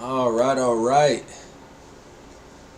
All right, all right.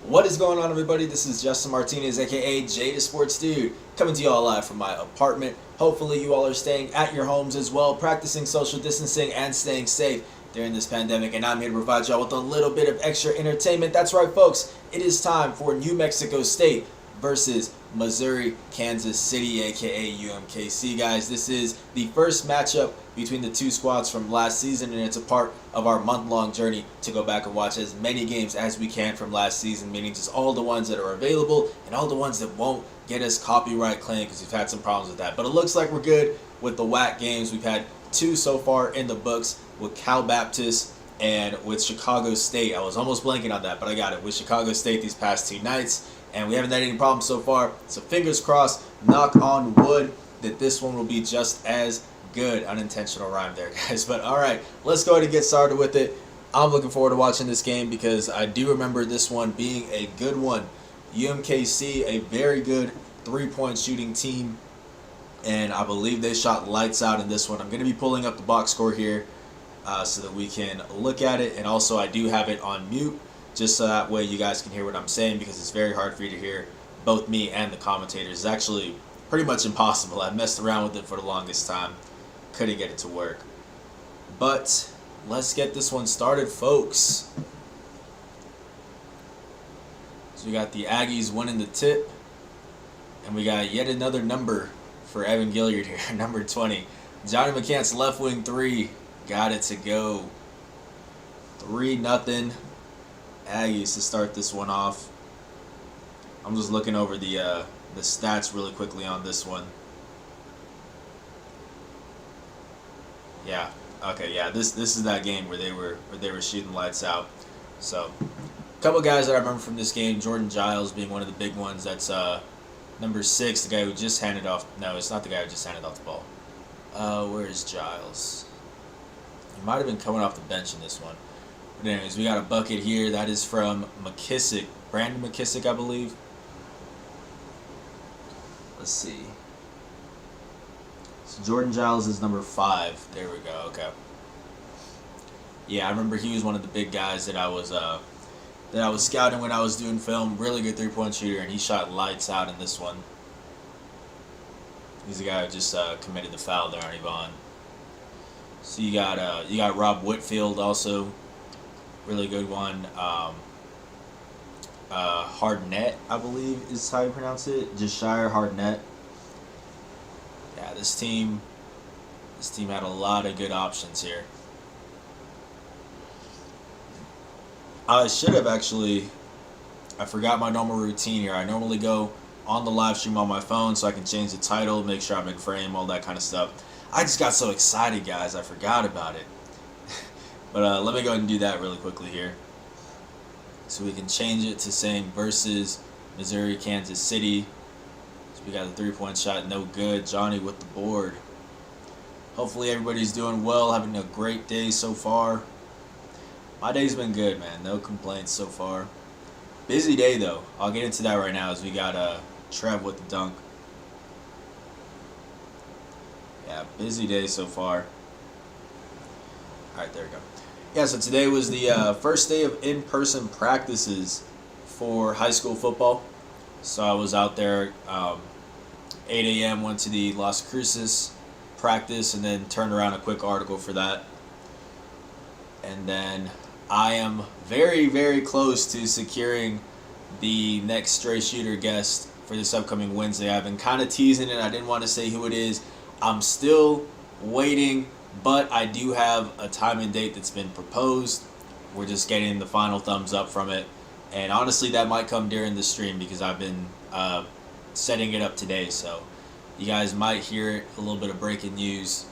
What is going on, everybody? This is Justin Martinez, aka Jada Sports Dude, coming to you all live from my apartment. Hopefully, you all are staying at your homes as well, practicing social distancing and staying safe during this pandemic. And I'm here to provide y'all with a little bit of extra entertainment. That's right, folks. It is time for New Mexico State versus Missouri, Kansas City, aka UMKC, guys. This is the first matchup between the two squads from last season, and it's a part of our month-long journey to go back and watch as many games as we can from last season, meaning just all the ones that are available and all the ones that won't get us copyright claim, because we've had some problems with that. But it looks like we're good with the WAC games. We've had two so far in the books with Cal Baptist and with Chicago State. I was almost blanking on that, but I got it. With Chicago State these past two nights, and we haven't had any problems so far. So fingers crossed, knock on wood, that this one will be just as good. Unintentional rhyme there, guys. But all right, let's go ahead and get started with it. I'm looking forward to watching this game because I do remember this one being a good one. UMKC, a very good three-point shooting team, and I believe they shot lights out in this one. I'm going to be pulling up the box score here so that we can look at it, and also I do have it on mute just so that way you guys can hear what I'm saying, because it's very hard for you to hear both me and the commentators. It's actually pretty much impossible. I messed around with it for the longest time. Couldn't get it to work. But let's get this one started, folks. So we got the Aggies winning the tip, and we got yet another number for Evan Gilliard here, number 20. Johnny McCants left wing three, got it to go. 3-0 Aggies to start this one off. I'm just looking over the stats really quickly on this one. Yeah. Okay. Yeah. This is that game where they were shooting lights out. So, a couple guys that I remember from this game: Jordan Giles being one of the big ones. That's number 6, the guy who just handed off. No, it's not the guy who just handed off the ball. Where is Giles? He might have been coming off the bench in this one. But anyways, we got a bucket here. That is from McKissick, Brandon McKissick, I believe. Let's see. So Jordan Giles is number 5. There we go. Okay. Yeah, I remember he was one of the big guys that I was scouting when I was doing film. Really good three-point shooter, and he shot lights out in this one. He's the guy who just committed the foul there on Yvonne. So you got Rob Whitfield also, really good one. Hardnett, I believe is how you pronounce it. Jashire Hardnett. Yeah, this team had a lot of good options here. I should have actually. I forgot my normal routine here. I normally go on the live stream on my phone so I can change the title, make sure I'm in frame, all that kind of stuff. I just got so excited, guys. I forgot about it. But let me go ahead and do that really quickly here. So we can change it to saying versus Missouri, Kansas City. So we got the three-point shot, no good. Johnny with the board. Hopefully everybody's doing well, having a great day so far. My day's been good, man. No complaints so far. Busy day, though. I'll get into that right now as we got Trev with the dunk. Yeah, busy day so far. All right, there we go. Yeah, so today was the first day of in-person practices for high school football. So I was out there 8 a.m., went to the Las Cruces practice, and then turned around a quick article for that. And then I am very, very close to securing the next stray shooter guest for this upcoming Wednesday. I've been kind of teasing it. I didn't want to say who it is. I'm still waiting, but I do have a time and date that's been proposed. We're just getting the final thumbs up from it. And honestly, that might come during the stream because I've been setting it up today. So you guys might hear a little bit of breaking news,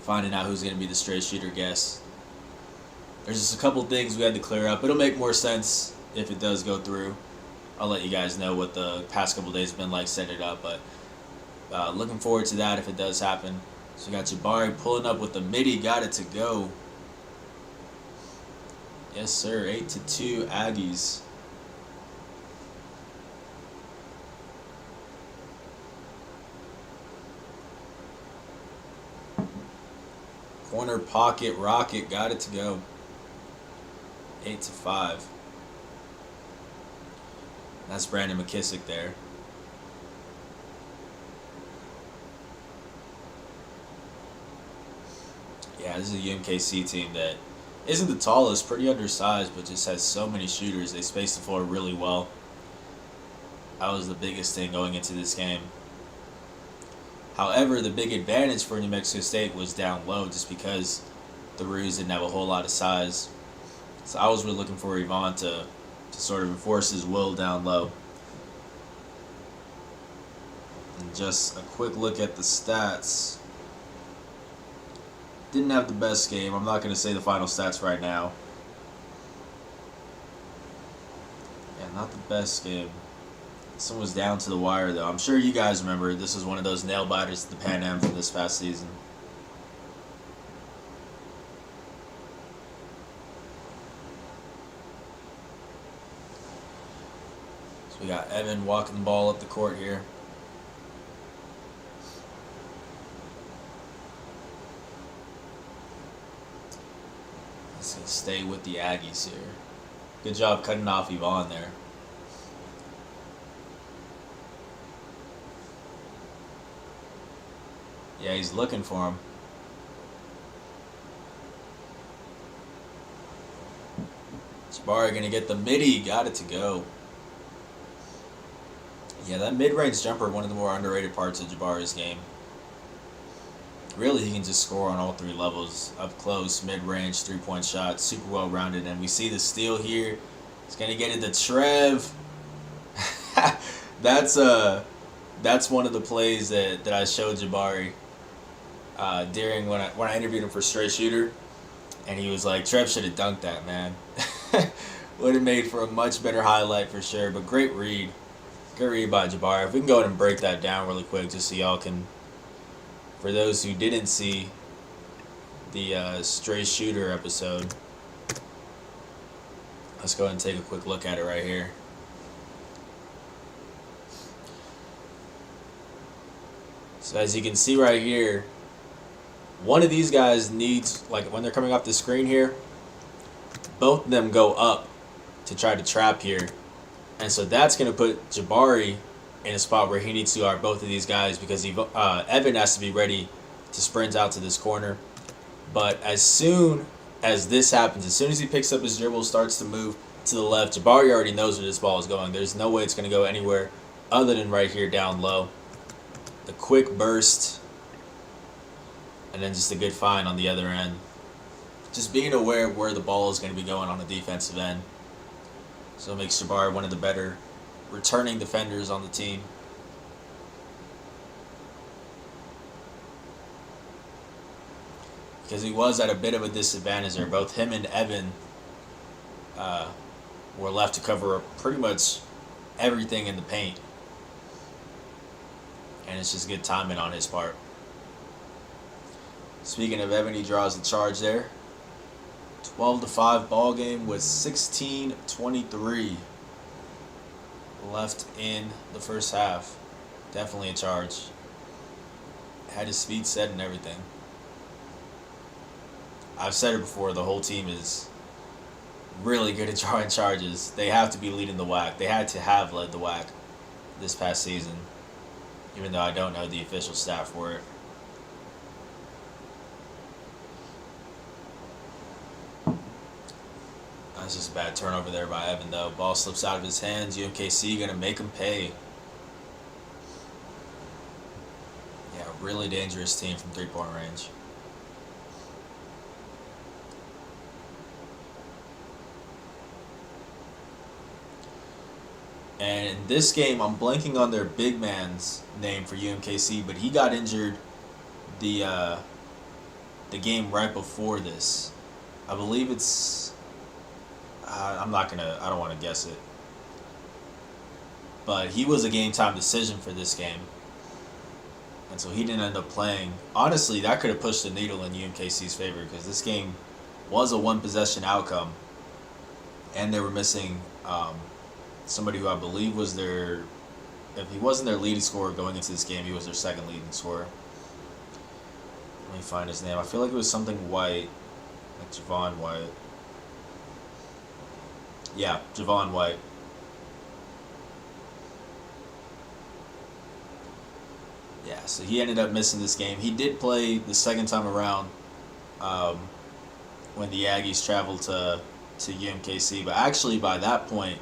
finding out who's going to be the stray shooter guest. There's just a couple things we had to clear up. It'll make more sense if it does go through. I'll let you guys know what the past couple days have been like setting it up. But looking forward to that if it does happen. So we got Jabari pulling up with the midi, got it to go. Yes, sir. 8-2 Aggies. Corner pocket rocket, got it to go. 8-5. That's Brandon McKissick there. Yeah, this is a UMKC team that isn't the tallest, pretty undersized, but just has so many shooters. They space the floor really well. That was the biggest thing going into this game. However, the big advantage for New Mexico State was down low just because the Roos didn't have a whole lot of size. So I was really looking for Yvonne to sort of enforce his will down low. And just a quick look at the stats. Didn't have the best game. I'm not going to say the final stats right now. Yeah, not the best game. This one was down to the wire, though. I'm sure you guys remember this was one of those nail biters at the Pan Am from this past season. So we got Evan walking the ball up the court here. Let's stay with the Aggies here. Good job cutting off Yvonne there. Yeah, he's looking for him. Jabari gonna get the midi. Got it to go. Yeah, that mid-range jumper, one of the more underrated parts of Jabari's game. Really, he can just score on all three levels. Up close, mid-range, three-point shot, super well-rounded. And we see the steal here. He's gonna get it to Trev. That's one of the plays that I showed Jabari during when I interviewed him for Straight Shooter, and he was like, Trev should have dunked that, man. Would have made for a much better highlight for sure. But great read by Jabari. If we can go ahead and break that down really quick, just so y'all can, for those who didn't see the Straight Shooter episode, let's go ahead and take a quick look at it right here. So as you can see right here, one of these guys needs, like when they're coming off the screen here, both of them go up to try to trap here. And so that's going to put Jabari in a spot where he needs to guard both of these guys because Evan has to be ready to sprint out to this corner. But as soon as this happens, as soon as he picks up his dribble, starts to move to the left, Jabari already knows where this ball is going. There's no way it's going to go anywhere other than right here down low. The quick burst, and then just a good find on the other end. Just being aware of where the ball is going to be going on the defensive end. So it makes Jabari one of the better returning defenders on the team. Because he was at a bit of a disadvantage there. Both him and Evan were left to cover pretty much everything in the paint. And it's just good timing on his part. Speaking of Evan, he draws the charge there. 12-5 ball game with 16:23 left in the first half. Definitely a charge. Had his speed set and everything. I've said it before, the whole team is really good at drawing charges. They have to be leading the WAC. They had to have led the WAC this past season, even though I don't know the official stat for it. That's just a bad turnover there by Evan, though. Ball slips out of his hands. UMKC going to make him pay. Yeah, really dangerous team from three-point range. And in this game, I'm blanking on their big man's name for UMKC, but he got injured the game right before this. I believe it's... I don't want to guess it. But he was a game time decision for this game. And so he didn't end up playing. Honestly, that could have pushed the needle in UMKC's favor because this game was a one-possession outcome. And they were missing somebody who I believe was their... If he wasn't their leading scorer going into this game, he was their second leading scorer. Let me find his name. I feel like it was something White, like Javon White. Yeah, Javon White. Yeah, so he ended up missing this game. He did play the second time around um, when the Aggies traveled to UMKC, but actually by that point,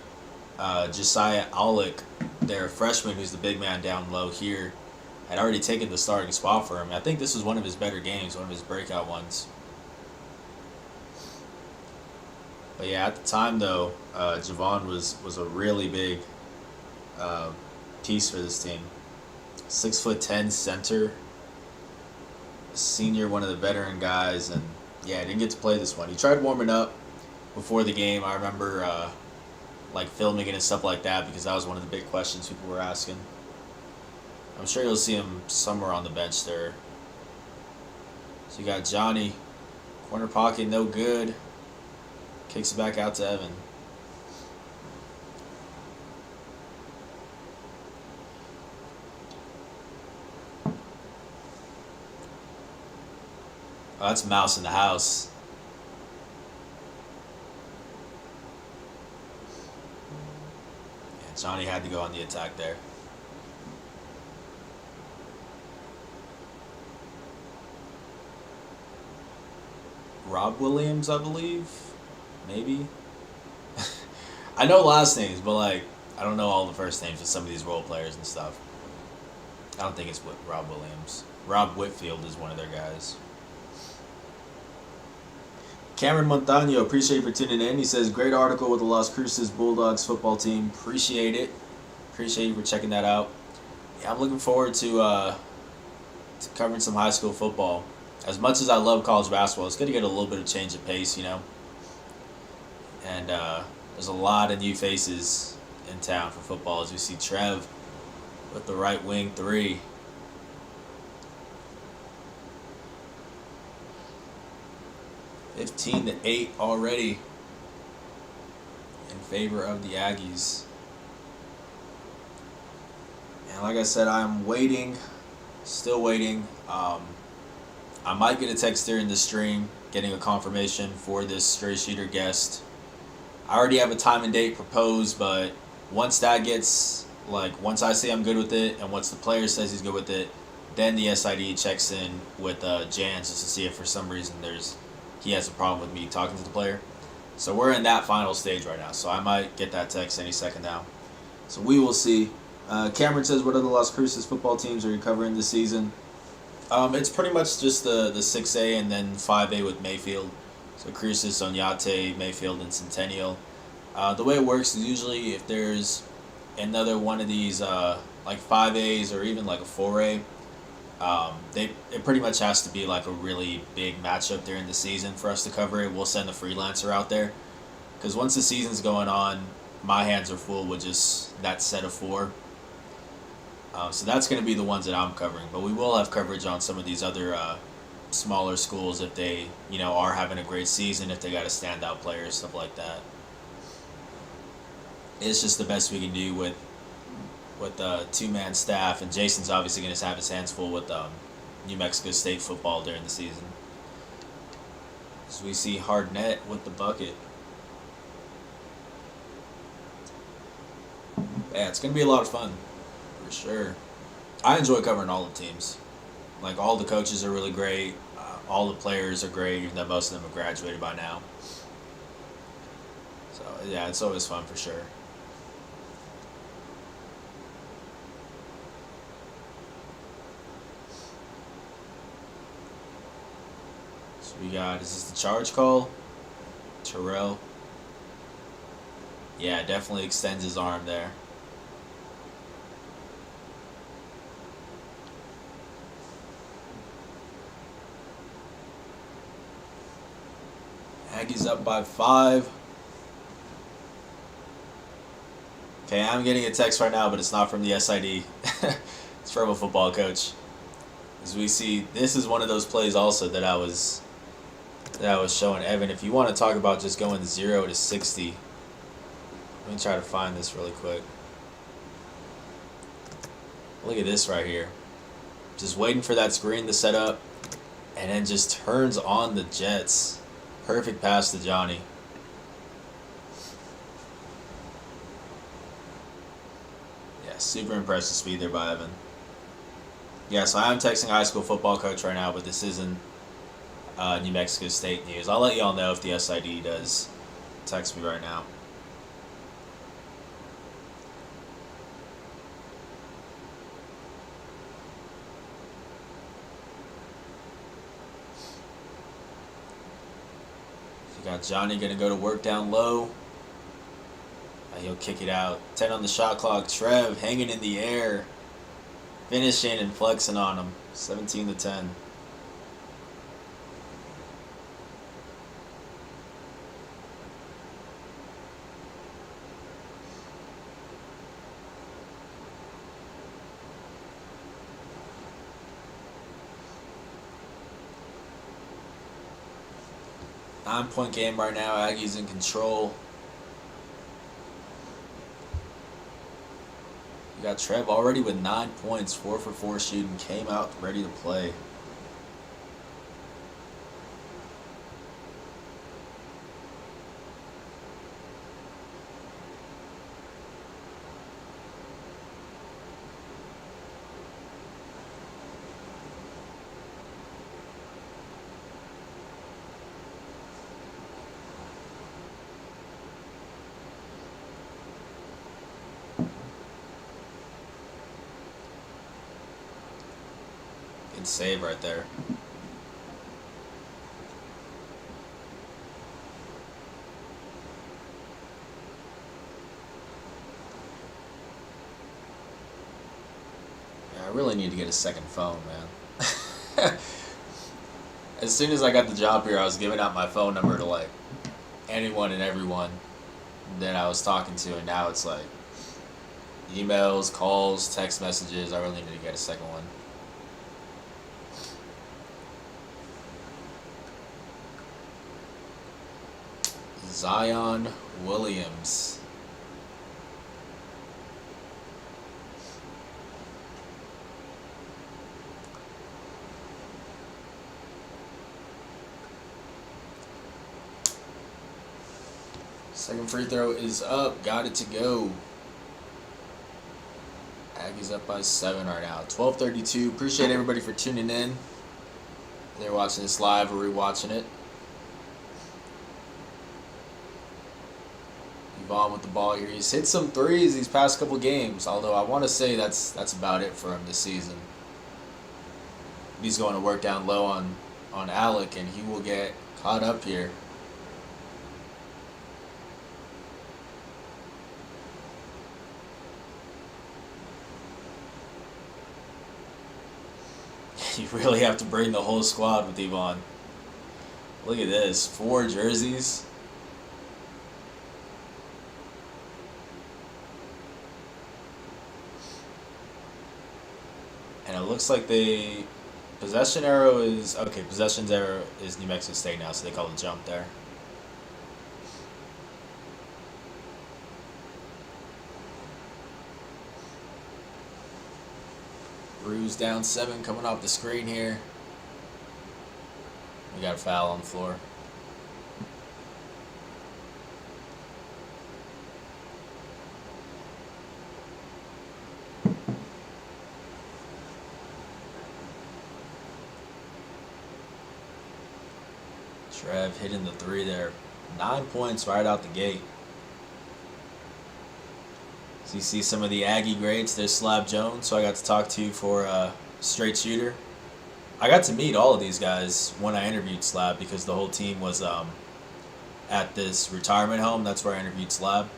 Josiah Aulick, their freshman, who's the big man down low here, had already taken the starting spot for him. I think this was one of his better games, one of his breakout ones. But yeah, at the time though, Javon was a really big uh, piece for this team. 6'10" center, senior, one of the veteran guys, and yeah, didn't get to play this one. He tried warming up before the game. I remember like filming it and stuff like that because that was one of the big questions people were asking. I'm sure you'll see him somewhere on the bench there. So you got Johnny, corner pocket, no good. Kicks it back out to Evan. Oh, that's Mouse in the house. Yeah, Johnny had to go on the attack there. Rob Williams, I believe. Maybe. I know last names, but like I don't know all the first names of some of these role players and stuff. I don't think it's Rob Williams. Rob Whitfield is one of their guys. Cameron Montano, appreciate you for tuning in. He says, great article with the Las Cruces Bulldogs football team. Appreciate it. Appreciate you for checking that out. Yeah, I'm looking forward to covering some high school football. As much as I love college basketball, it's good to get a little bit of change of pace, you know. And there's a lot of new faces in town for football, as we see Trev with the right wing 3. (15-8) already in favor of the Aggies. And like I said, I'm waiting, still waiting. I might get a text during the stream getting a confirmation for this straight shooter guest. I already have a time and date proposed, but once that gets, once I say I'm good with it and once the player says he's good with it, then the SID checks in with Jans just to see if for some reason he has a problem with me talking to the player. So we're in that final stage right now, so I might get that text any second now. So we will see. Cameron says, what other Las Cruces football teams are you covering this season? It's pretty much just the 6A and then 5A with Mayfield. So Cruces, Oñate, Mayfield, and Centennial. The way it works is usually if there's another one of these like 5As or even like a 4A, it pretty much has to be like a really big matchup during the season for us to cover it. We'll send a freelancer out there because once the season's going on, my hands are full with just that set of 4. So that's going to be the ones that I'm covering, but we will have coverage on some of these other smaller schools if they, are having a great season, if they got a standout player, stuff like that. It's just the best we can do with the 2-man staff, and Jason's obviously going to have his hands full with New Mexico State football during the season. So we see Hardnett with the bucket. Yeah, it's going to be a lot of fun, for sure. I enjoy covering all the teams. Like, all the coaches are really great. All the players are great, even though most of them have graduated by now. So, yeah, it's always fun for sure. So we got, is this the charge call? Terrell. Yeah, definitely extends his arm there. Aggie's up by 5. Okay, I'm getting a text right now, but it's not from the SID. It's from a football coach. As we see, this is one of those plays also that I was showing Evan. If you want to talk about just going 0 to 60, let me try to find this really quick. Look at this right here. Just waiting for that screen to set up, and then just turns on the Jets. Perfect pass to Johnny. Super impressive speed there by Evan. Yeah, so I'm texting high school football coach right now, but this isn't New Mexico State news. I'll let y'all know if the SID does text me right now. You got Johnny gonna go to work down low. He'll kick it out. 10 on the shot clock. Trev hanging in the air, finishing and flexing on him. 17-10. Nine-point game right now. Aggie's in control. You got Trev already with 9 points, 4 for 4 shooting, came out ready to play. Good save right there. Yeah, I really need to get a second phone, man. As soon as I got the job here, I was giving out my phone number to like anyone and everyone that I was talking to, and now it's like emails, calls, text messages. I really need to get a second one. Zion Williams. Second free throw is up. Got it to go. Aggie's up by 7 right now. 12:32. Appreciate everybody for tuning in. They're watching this live or rewatching it. Yvonne with the ball here. He's hit some threes these past couple games, although I want to say that's about it for him this season. He's going to work down low on Alec, and he will get caught up here. You really have to bring the whole squad with Yvonne. Look at this. 4 jerseys. And it looks like possession arrow is, okay, possessions arrow is New Mexico State now, so they call it jump there. Brews down 7 coming off the screen here. We got a foul on the floor. Trev hitting the 3 there. 9 points right out the gate. So you see some of the Aggie greats. There's Slab Jones, so I got to talk to for straight shooter. I got to meet all of these guys when I interviewed Slab because the whole team was at this retirement home. That's where I interviewed Slab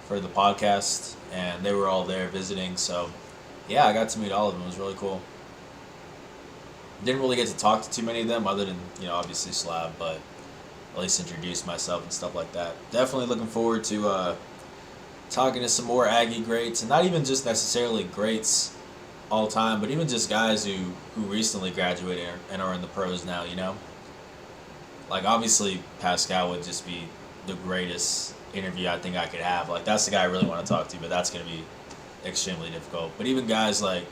for the podcast, and they were all there visiting. So yeah, I got to meet all of them. It was really cool. Didn't really get to talk to too many of them other than, obviously Slab, but at least introduce myself and stuff like that. Definitely looking forward to talking to some more Aggie greats, and not even just necessarily greats all time, but even just guys who recently graduated and are in the pros now, Like, obviously, Pascal would just be the greatest interview I think I could have. Like, that's the guy I really want to talk to, but that's going to be extremely difficult. But even guys like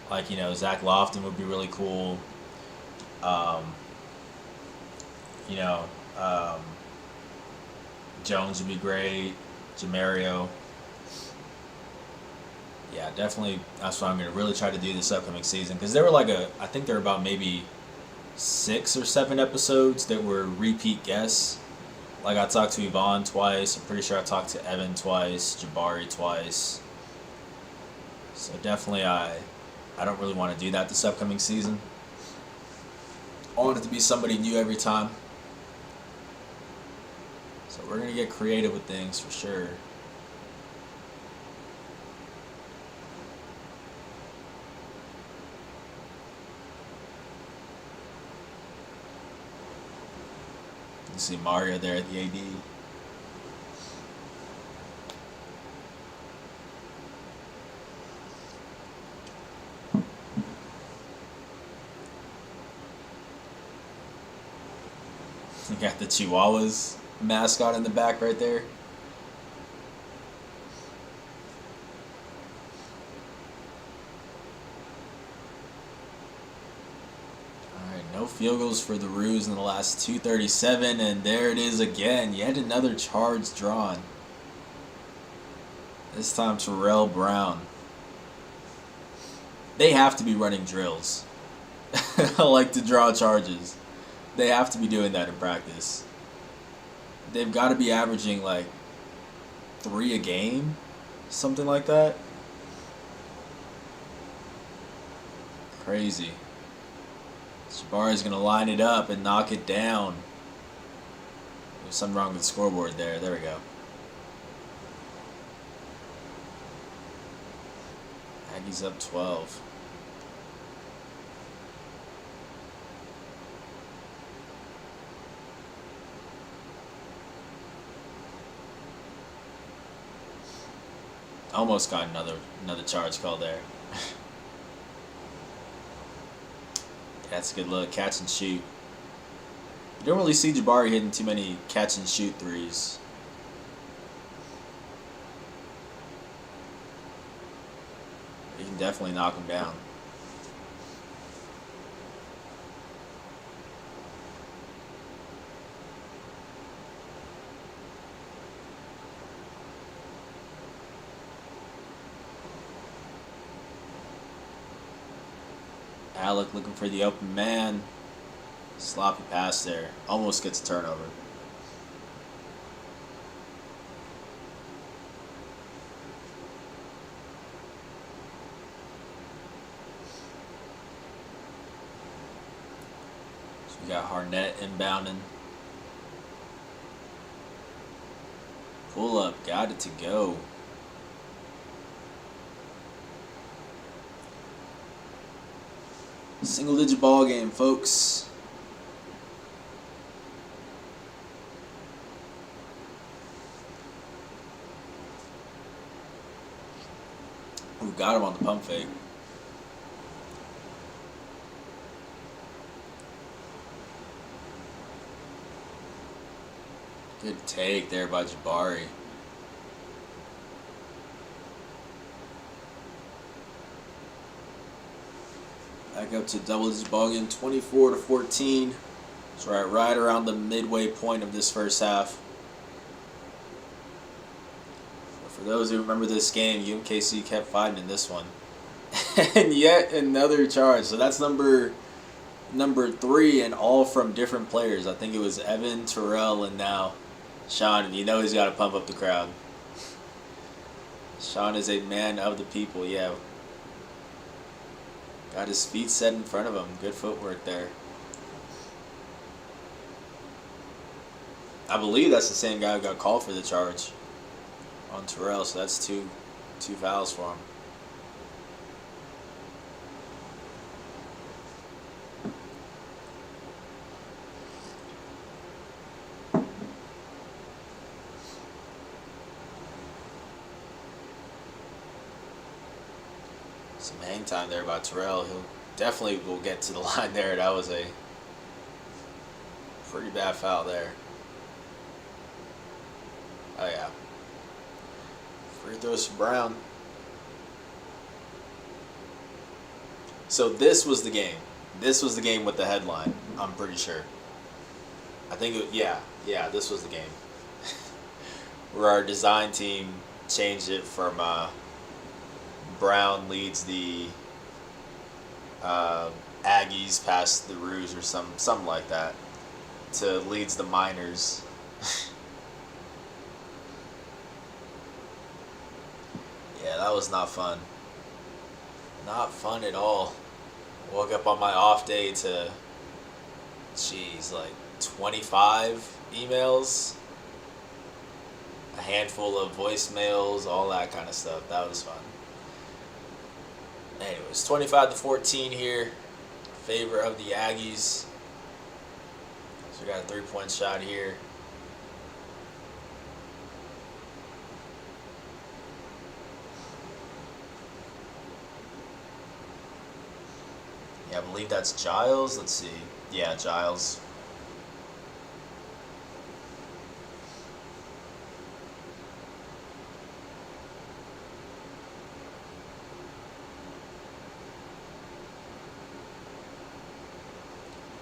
Zach Lofton would be really cool. Jones would be great. Jamario. Yeah, definitely. That's what I'm going to really try to do this upcoming season because there were like I think there were about maybe 6 or 7 episodes that were repeat guests. Like I talked to Yvonne twice. I'm pretty sure I talked to Evan twice, Jabari twice. So definitely, I don't really want to do that this upcoming season. I want it to be somebody new every time. So we're gonna get creative with things for sure. You see Mario there at the AD. You got the Chihuahuas mascot in the back right there. Alright, no field goals for the Roos in the last 2:37, and there it is again. Yet another charge drawn. This time Terrell Brown. They have to be running drills. Like to draw charges. They have to be doing that in practice. They've got to be averaging like 3 a game, something like that. Crazy. Jabari's going to line it up and knock it down. There's something wrong with the scoreboard there. There we go. Aggie's up 12. Almost got another charge call there. That's a good look. Catch and shoot. You don't really see Jabari hitting too many catch and shoot threes. You can definitely knock him down. Alec looking for the open man. Sloppy pass there. Almost gets a turnover. So we got Harnett inbounding. Pull up. Got it to go. Single digit ball game, folks. Ooh, got him on the pump fake. Good take there by Jabari. Back up to double digit ball game, 24-14. It's right around the midway point of this first half. For those who remember this game, UMKC kept fighting in this one. And yet another charge. So that's number 3, and all from different players. I think it was Evan, Terrell, and now Sean. And you know he's got to pump up the crowd. Sean is a man of the people, yeah. Got his feet set in front of him. Good footwork there. I believe that's the same guy who got called for the charge on Terrell, so that's two fouls for him. Some hang time there by Terrell. He'll definitely will get to the line there. That was a pretty bad foul there. Oh yeah. Free throws for Brown. So this was the game. This was the game with the headline, I'm pretty sure. I think yeah, this was the game. Where our design team changed it from Brown leads the Aggies past the Roos or something like that. To leads the Miners. Yeah, that was not fun. Not fun at all. Woke up on my off day to, like 25 emails, a handful of voicemails, all that kind of stuff. That was fun. Anyways, 25-14 here, favor of the Aggies. So we got a 3-point shot here. Yeah, I believe that's Giles. Let's see. Yeah, Giles.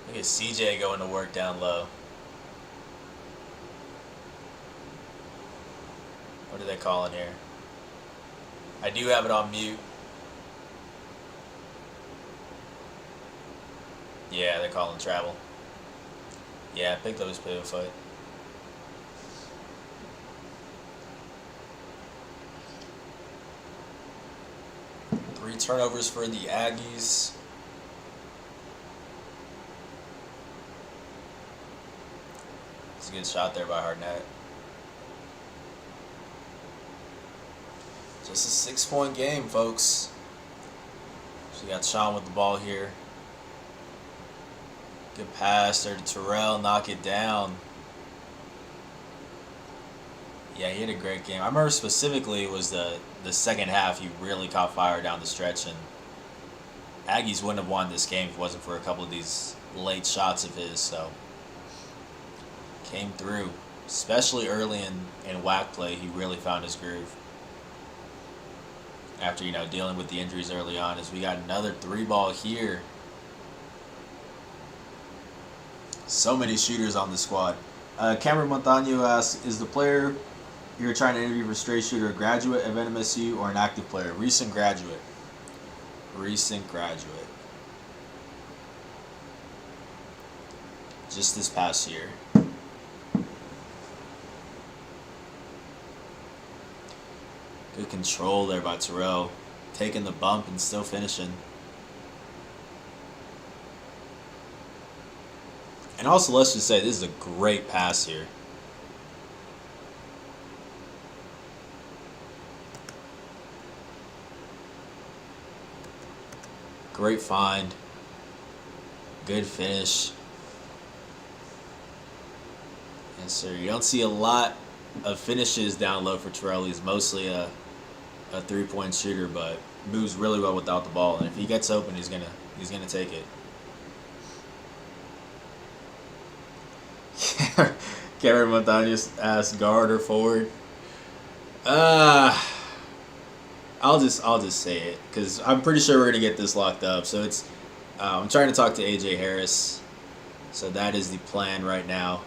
Look at CJ going to work down low. What are they calling here? I do have it on mute. Yeah, they're calling travel. Yeah, I picked up his pivot foot. Three turnovers for the Aggies. It's a good shot there by Hartnett. Just a 6-point game, folks. So you got Sean with the ball here. Good pass there to Terrell, knock it down. Yeah, he had a great game. I remember specifically it was the second half he really caught fire down the stretch, and Aggies wouldn't have won this game if it wasn't for a couple of these late shots of his, so came through. Especially early in whack play, he really found his groove. After, dealing with the injuries early on, as we got another 3-ball here. So many shooters on the squad. Cameron Montano asks, is the player you're trying to interview for straight shooter a graduate of NMSU or an active player? Recent graduate. Recent graduate. Just this past year. Good control there by Terrell. Taking the bump and still finishing. And also, let's just say, this is a great pass here. Great find. Good finish. Yes, sir. You don't see a lot of finishes down low for Terrell. He's mostly a 3-point shooter, but moves really well without the ball. And if he gets open, he's gonna take it. Cameron Montano asked guard or forward. I'll just say it because I'm pretty sure we're gonna get this locked up. So it's I'm trying to talk to AJ Harris. So that is the plan right now.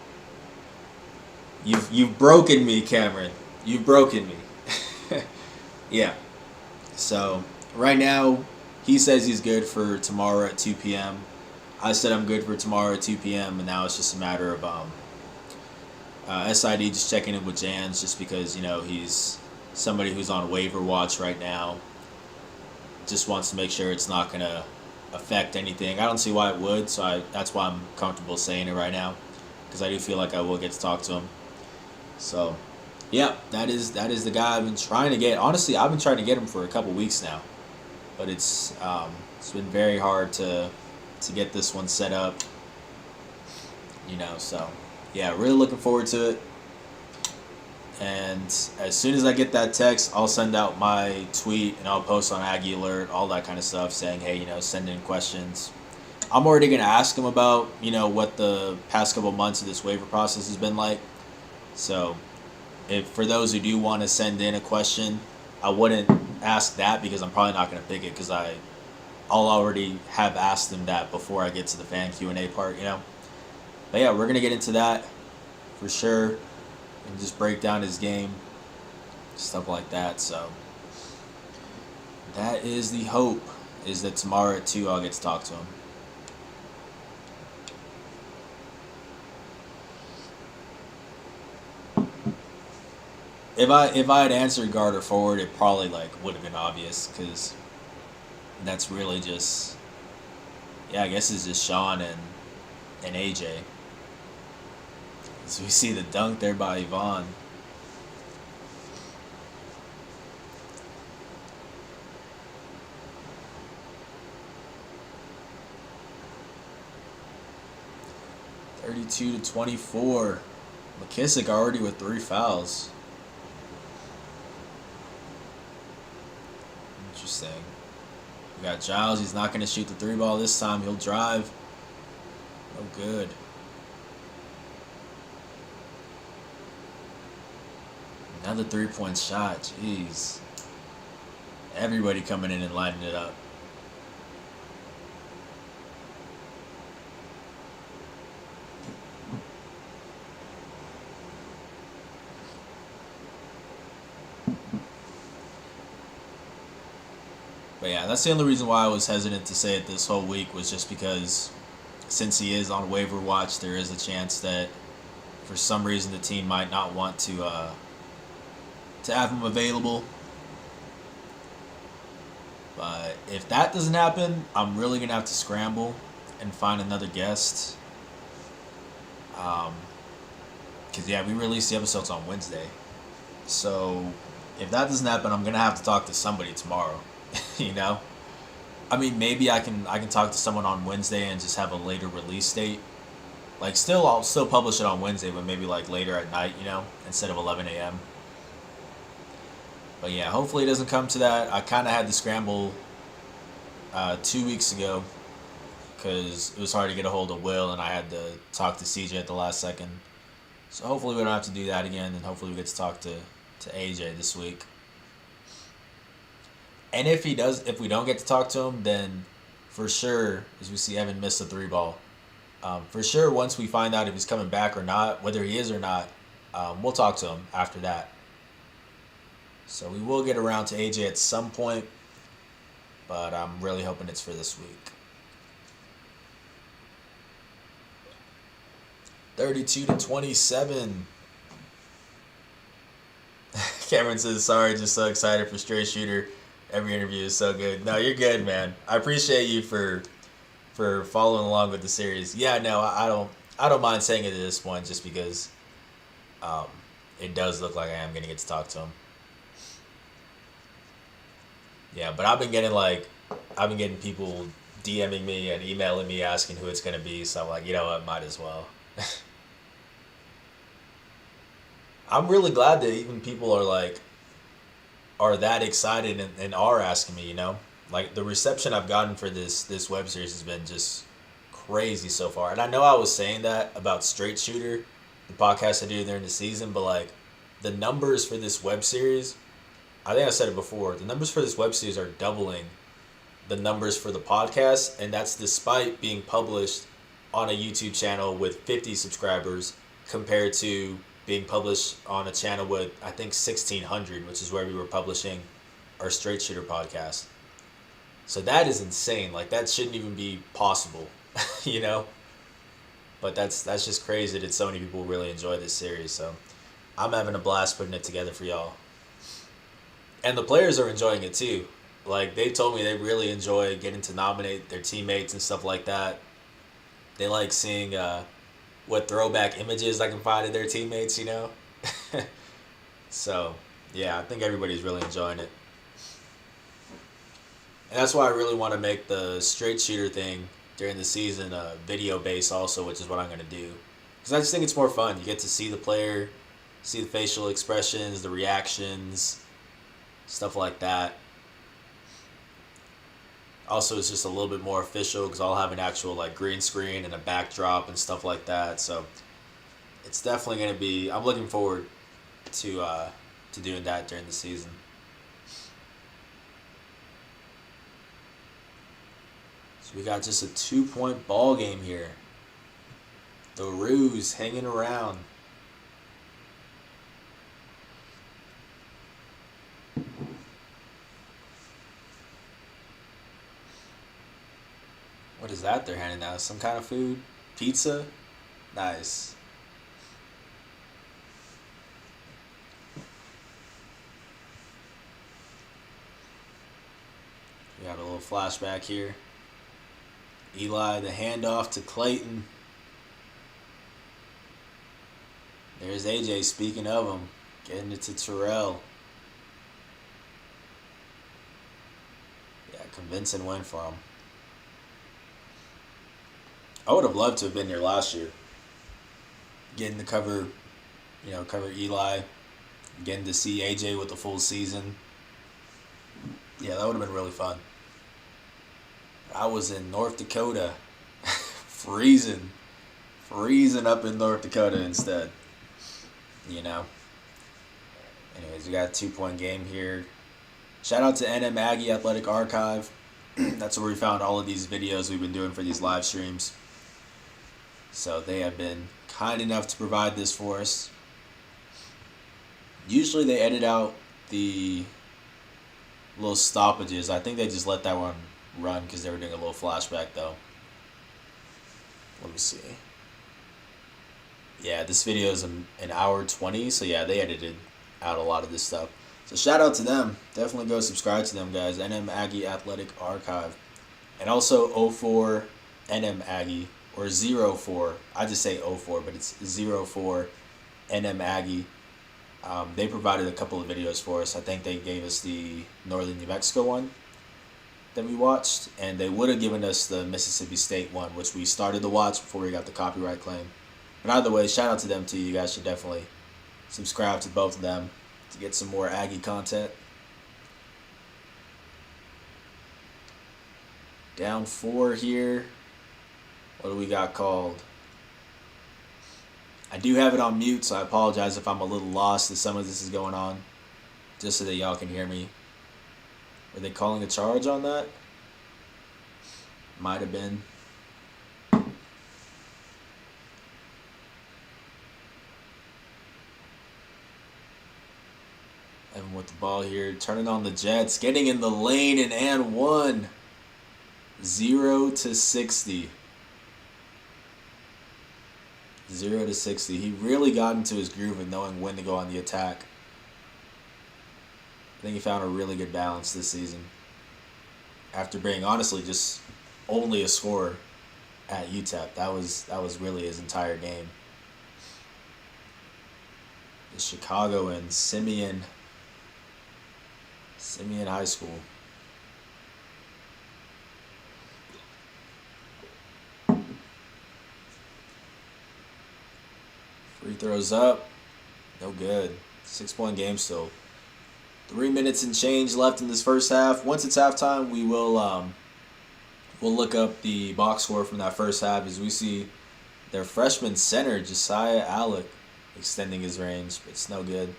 You've broken me, Cameron. You've broken me. Yeah. So right now he says he's good for tomorrow at 2 p.m. I said I'm good for tomorrow at 2 p.m. and now it's just a matter of SID just checking in with Jans just because, he's somebody who's on waiver watch right now. Just wants to make sure it's not going to affect anything. I don't see why it would, so that's why I'm comfortable saying it right now because I do feel like I will get to talk to him. So, yeah, that is the guy I've been trying to get. Honestly, I've been trying to get him for a couple weeks now, but it's been very hard to get this one set up. So yeah, really looking forward to it. And as soon as I get that text, I'll send out my tweet and I'll post on Aggie Alert, all that kind of stuff, saying, hey, send in questions. I'm already going to ask him about, what the past couple months of this waiver process has been like. So if for those who do want to send in a question, I wouldn't ask that because I'm probably not going to pick it because I'll already have asked him that before I get to the fan Q&A part, But yeah, we're going to get into that for sure and just break down his game, stuff like that. So That is the hope. Is that tomorrow at 2 I'll get to talk to him. If I had answered guard or forward, it probably like would have been obvious because that's really just, yeah, I guess it's just Sean and AJ. So we see the dunk there by Yvonne. (32-24). McKissick already with 3 fouls. Interesting. We got Giles. He's not going to shoot the 3 ball this time. He'll drive. No good. Another 3-point shot. Jeez. Everybody coming in and lighting it up. But yeah, that's the only reason why I was hesitant to say it this whole week was just because since he is on waiver watch, there is a chance that for some reason the team might not want to have him available. But if that doesn't happen, I'm really gonna have to scramble and find another guest. Cause yeah, we release the episodes on Wednesday, so if that doesn't happen, I'm gonna have to talk to somebody tomorrow. You know, I mean, maybe I can talk to someone on Wednesday and just have a later release date. Like, I'll still publish it on Wednesday, but maybe like later at night, instead of 11 a.m. But yeah, hopefully it doesn't come to that. I kind of had to scramble 2 weeks ago because it was hard to get a hold of Will, and I had to talk to CJ at the last second. So hopefully we don't have to do that again, and hopefully we get to talk to AJ this week. And if we don't get to talk to him, then for sure, as we see Evan miss a 3 ball, for sure once we find out if he's coming back or not, whether he is or not, we'll talk to him after that. So we will get around to AJ at some point, but I'm really hoping it's for this week. 32-27. Cameron says, sorry, just so excited for Straight Shooter. Every interview is so good. No, you're good, man. I appreciate you for following along with the series. Yeah, no, I don't mind saying it at this point just because it does look like I am going to get to talk to him. Yeah, but I've been getting people DMing me and emailing me asking who it's going to be, so I'm like, you know what, might as well. I'm really glad that even people are that excited and are asking me, Like, the reception I've gotten for this web series has been just crazy so far. And I know I was saying that about Straight Shooter, the podcast I do during the season, but like the numbers for this web series, I think I said it before, the numbers for this web series are doubling the numbers for the podcast, and that's despite being published on a YouTube channel with 50 subscribers compared to being published on a channel with, I think, 1,600, which is where we were publishing our Straight Shooter podcast. So that is insane. Like, that shouldn't even be possible, But that's just crazy that so many people really enjoy this series. So I'm having a blast putting it together for y'all. And the players are enjoying it too. Like, they told me they really enjoy getting to nominate their teammates and stuff like that. They like seeing what throwback images I can find of their teammates, So, yeah, I think everybody's really enjoying it. And that's why I really want to make the Straight Shooter thing during the season video based also, which is what I'm going to do. Because I just think it's more fun. You get to see the player, see the facial expressions, the reactions, stuff like that. Also, it's just a little bit more official because I'll have an actual green screen and a backdrop and stuff like that. So it's definitely going to be. I'm looking forward to doing that during the season. So we got just a 2-point ball game here. The Roos hanging around. What is that they're handing out? Some kind of food? Pizza? Nice. We got a little flashback here. Eli, the handoff to Clayton. There's AJ, speaking of him, getting it to Terrell. Yeah, convincing win for him. I would have loved to have been here last year. Getting to cover Eli. Getting to see AJ with the full season. Yeah, that would have been really fun. I was in North Dakota. freezing up in North Dakota instead. Anyways, we got a 2-point game here. Shout out to NM Aggie Athletic Archive. That's where we found all of these videos we've been doing for these live streams. So they have been kind enough to provide this for us. Usually they edit out the little stoppages. I think they just let that one run because they were doing a little flashback though. Let me see. Yeah, this video is an hour 20, so yeah, they edited out a lot of this stuff. So shout out to them. Definitely go subscribe to them, guys. NM Aggie Athletic Archive. And also 04 NM Aggie, or 04. I just say 04, but it's 04 NM Aggie. They provided a couple of videos for us. I think they gave us the Northern New Mexico one that we watched, and they would have given us the Mississippi State one, which we started to watch before we got the copyright claim. But either way, shout out to them too. You guys should definitely subscribe to both of them to get some more Aggie content. Down 4 here. What do we got called? I do have it on mute, so I apologize if I'm a little lost as some of this is going on, just so that y'all can hear me. Are they calling a charge on that? Might have been. Evan with the ball here, turning on the Jets, getting in the lane and one. 0 to 60. 0 to 60. He really got into his groove of knowing when to go on the attack. I think he found a really good balance this season. After being honestly just only a scorer at UTEP. That was really his entire game. The Chicago and Simeon High School. Free throws up. No good. 6-point game still. 3 minutes and change left in this first half. Once it's halftime, we will we'll look up the box score from that first half as we see their freshman center, Josiah Alec, extending his range. But it's no good.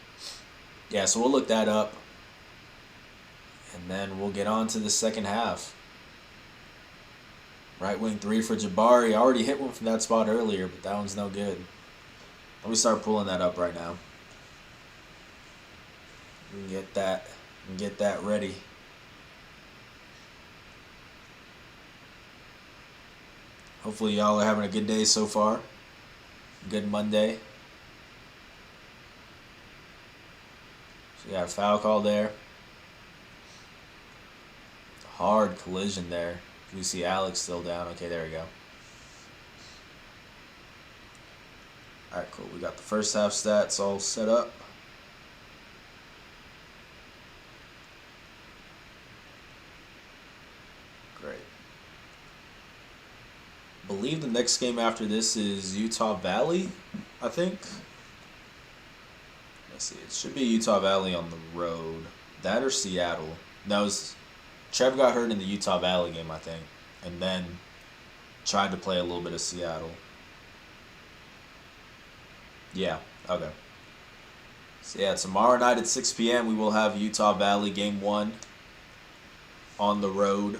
Yeah, so we'll look that up. And then we'll get on to the second half. Right wing 3 for Jabari. I already hit one from that spot earlier, but that one's no good. Let me start pulling that up right now. Get that ready. Hopefully y'all are having a good day so far. Good Monday. So we got a foul call there. Hard collision there. We see Alex still down. Okay, there we go. Alright, cool. We got the first half stats all set up. Great. I believe the next game after this is Utah Valley, I think. Let's see. It should be Utah Valley on the road. That or Seattle. No, Trev got hurt in the Utah Valley game, I think. And then tried to play a little bit of Seattle. Yeah, okay. So yeah, tomorrow night at 6 p.m. we will have Utah Valley Game 1 on the road.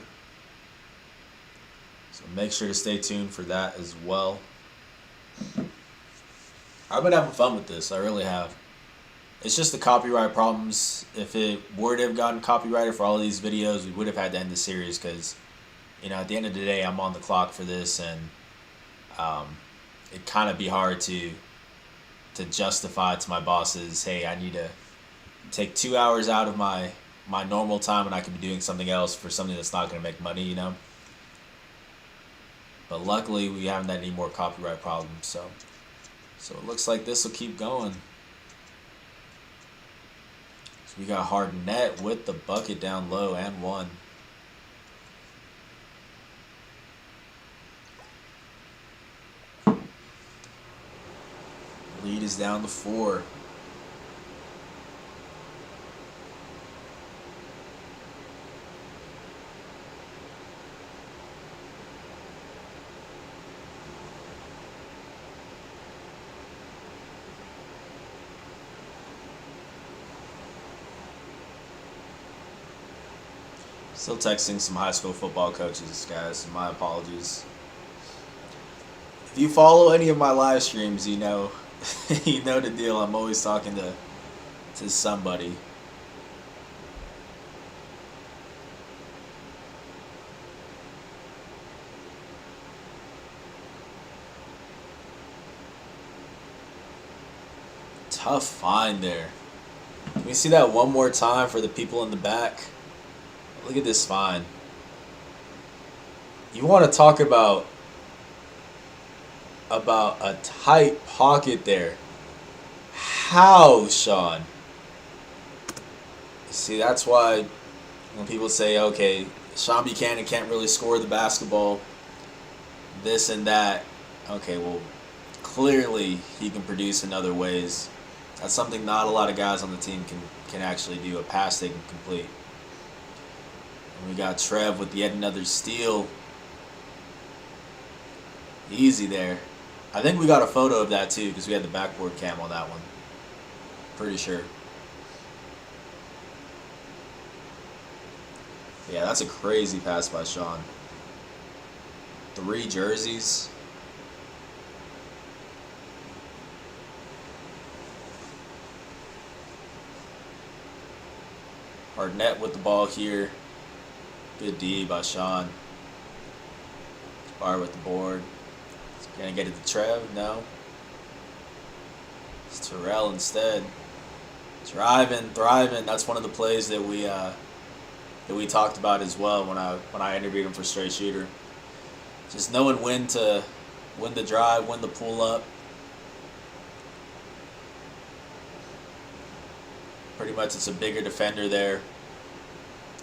So make sure to stay tuned for that as well. I've been having fun with this, I really have. It's just the copyright problems. If it were to have gotten copyrighted for all of these videos, we would have had to end the series because, at the end of the day, I'm on the clock for this, and it kind of be hard to justify to my bosses, hey, I need to take 2 hours out of my normal time, and I could be doing something else for something that's not going to make money. But luckily, we haven't had any more copyright problems, so it looks like this will keep going. So we got Hardenette with the bucket down low and one. Lead is down to 4. Still texting some high school football coaches, guys. My apologies. If you follow any of my live streams, you know you know the deal. I'm always talking to somebody. Tough find there. Can we see that one more time for the people in the back? Look at this find. You want to talk about a tight pocket there. How, Sean? See, that's why when people say, okay, Sean Buchanan can't really score the basketball, this and that, okay, well, clearly he can produce in other ways. That's something not a lot of guys on the team can actually do, a pass they can complete. And we got Trev with yet another steal. Easy there. I think we got a photo of that too because we had the backboard cam on that one. Pretty sure. Yeah, that's a crazy pass by Sean. 3 jerseys. Hardenette with the ball here. Good D by Sean. Bar with the board. Gonna get it to Trev? No. It's Terrell instead. Thriving. That's one of the plays that we talked about as well when I interviewed him for Straight Shooter. Just knowing when to win the drive, when to pull up. Pretty much, it's a bigger defender there.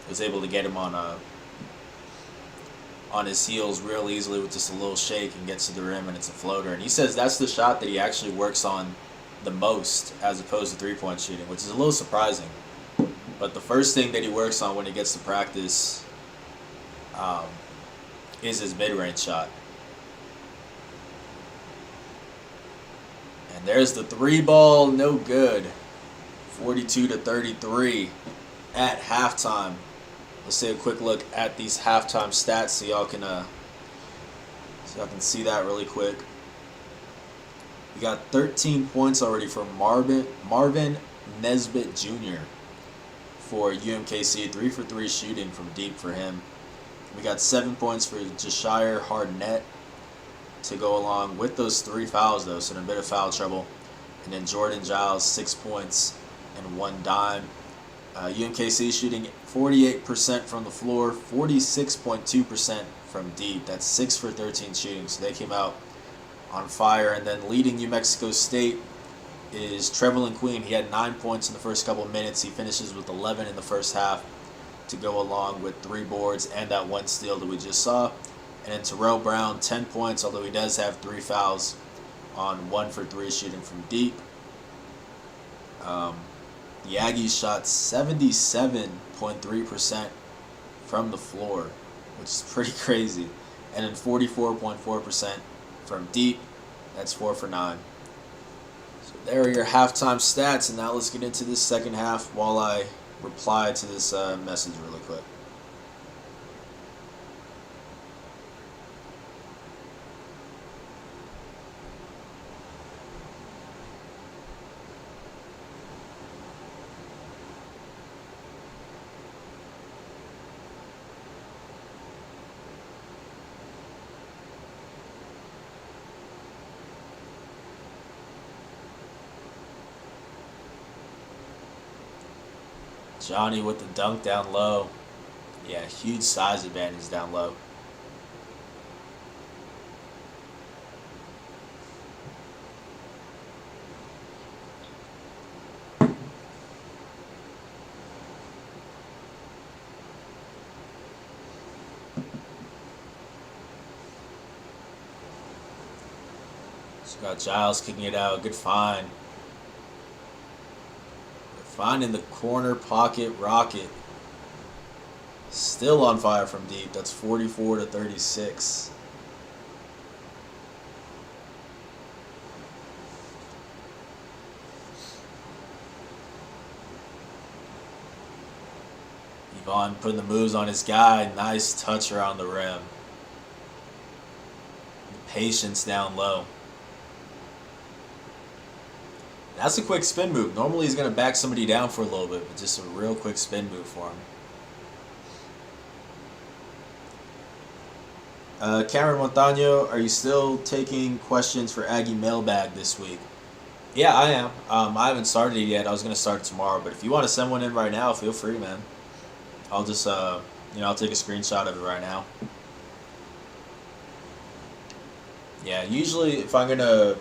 Was able to get him on his heels real easily with just a little shake and gets to the rim, and it's a floater. And he says that's the shot that he actually works on the most as opposed to three-point shooting, which is a little surprising. But the first thing that he works on when he gets to practice is his mid-range shot. And there's the 3-ball, no good. 42-33 at halftime. Let's take a quick look at these halftime stats so y'all can see that really quick. We got 13 points already from Marvin Nesbitt Jr. for UMKC. 3 for 3 shooting from deep for him. We got 7 points for Jashire Hardenette to go along with those 3 fouls though, so in a bit of foul trouble. And then Jordan Giles, 6 points and 1 dime. UMKC shooting 48% from the floor, 46.2% from deep. That's 6 for 13 shooting, so they came out on fire. And then leading New Mexico State is Trevelyan Queen. He had 9 points in the first couple of minutes. He finishes with 11 in the first half to go along with 3 boards and that 1 steal that we just saw. And then Terrell Brown, 10 points, although he does have 3 fouls on 1 for 3 shooting from deep. The Aggies shot 77.3% from the floor, which is pretty crazy. And then 44.4% from deep. That's 4 for 9. So there are your halftime stats. And now let's get into this second half while I reply to this message really quick. Johnny with the dunk down low. Yeah, huge size advantage down low. So got Giles kicking it out. Good find. Finding the corner pocket rocket. Still on fire from deep. That's 44-36. Yvonne putting the moves on his guy. Nice touch around the rim. Patience down low. That's a quick spin move. Normally he's going to back somebody down for a little bit, but just a real quick spin move for him. Cameron Montano, are you still taking questions for Aggie Mailbag this week? Yeah, I am. I haven't started it yet. I was going to start it tomorrow, but if you want to send one in right now, feel free, man. I'll just, I'll take a screenshot of it right now. Yeah, usually if I'm gonna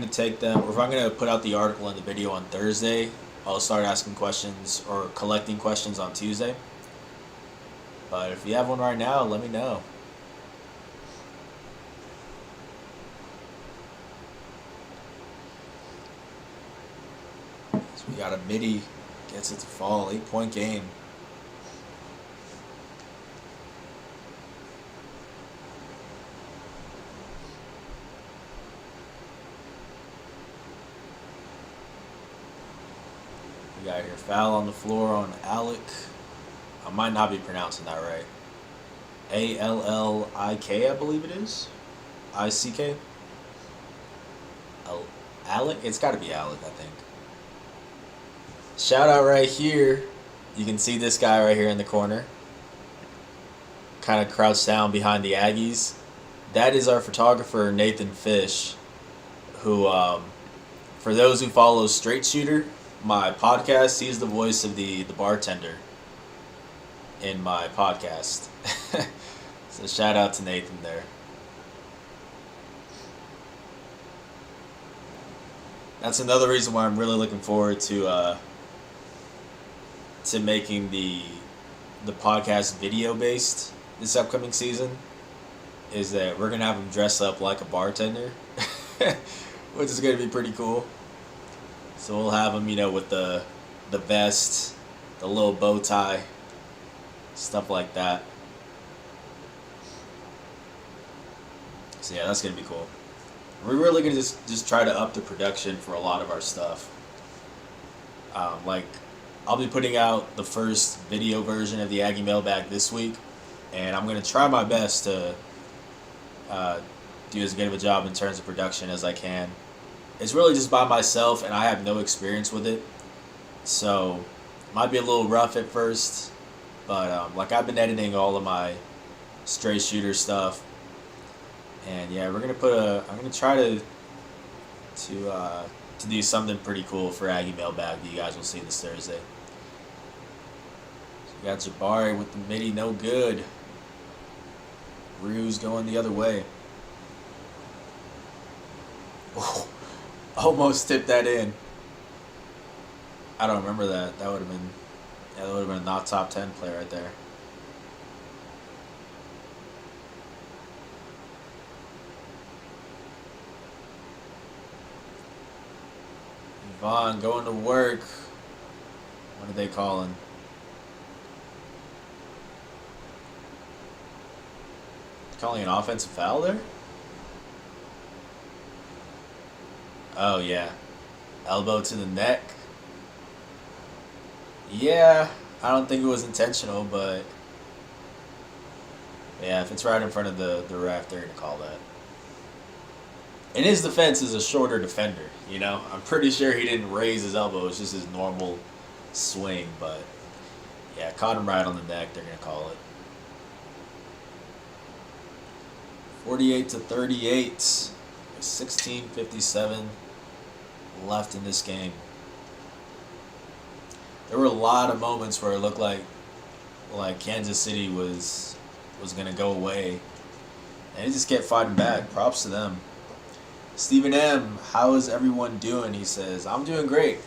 take them, or if I'm gonna put out the article and the video on Thursday, I'll start asking questions or collecting questions on Tuesday. But if you have one right now, let me know. So we got a midi, gets it to fall, 8-point game. We got here foul on the floor on Alec. I might not be pronouncing that right. A-L-L-I-K, I believe it is. I-C-K. Alec? It's got to be Alec, I think. Shout out right here. You can see this guy right here in the corner. Kind of crouched down behind the Aggies. That is our photographer, Nathan Fish, who, for those who follow Straight Shooter, my podcast, he's the voice of the bartender in my podcast. So shout out to Nathan there. That's another reason why I'm really looking forward to making the podcast video based this upcoming season, is that we're gonna have him dress up like a bartender, which is gonna be pretty cool. So we'll have him, with the vest, the little bow tie, stuff like that. So yeah, that's gonna be cool. We're really gonna just try to up the production for a lot of our stuff. I'll be putting out the first video version of the Aggie Mailbag this week, and I'm gonna try my best to do as good of a job in terms of production as I can. It's really just by myself, and I have no experience with it, so it might be a little rough at first. But I've been editing all of my Straight Shooter stuff, and yeah, I'm gonna try to do something pretty cool for Aggie Mailbag that you guys will see this Thursday. So we got Jabari with the midi, no good. Rue's going the other way. Oh, almost tipped that in. I don't remember that. That would have been a not top 10 play right there. Vaughn going to work. What are they calling? Calling an offensive foul there? Oh, yeah. Elbow to the neck. Yeah, I don't think it was intentional, but yeah, if it's right in front of the ref, they're going to call that. In his defense, is a shorter defender, I'm pretty sure he didn't raise his elbow. It's just his normal swing, but yeah, caught him right on the neck. They're going to call it. 48-38. 16:57 left in this game. there were a lot of moments where it looked like Kansas City was gonna go away, and they just kept fighting back. Props to them. Stephen M, how is everyone doing? He says, I'm doing great.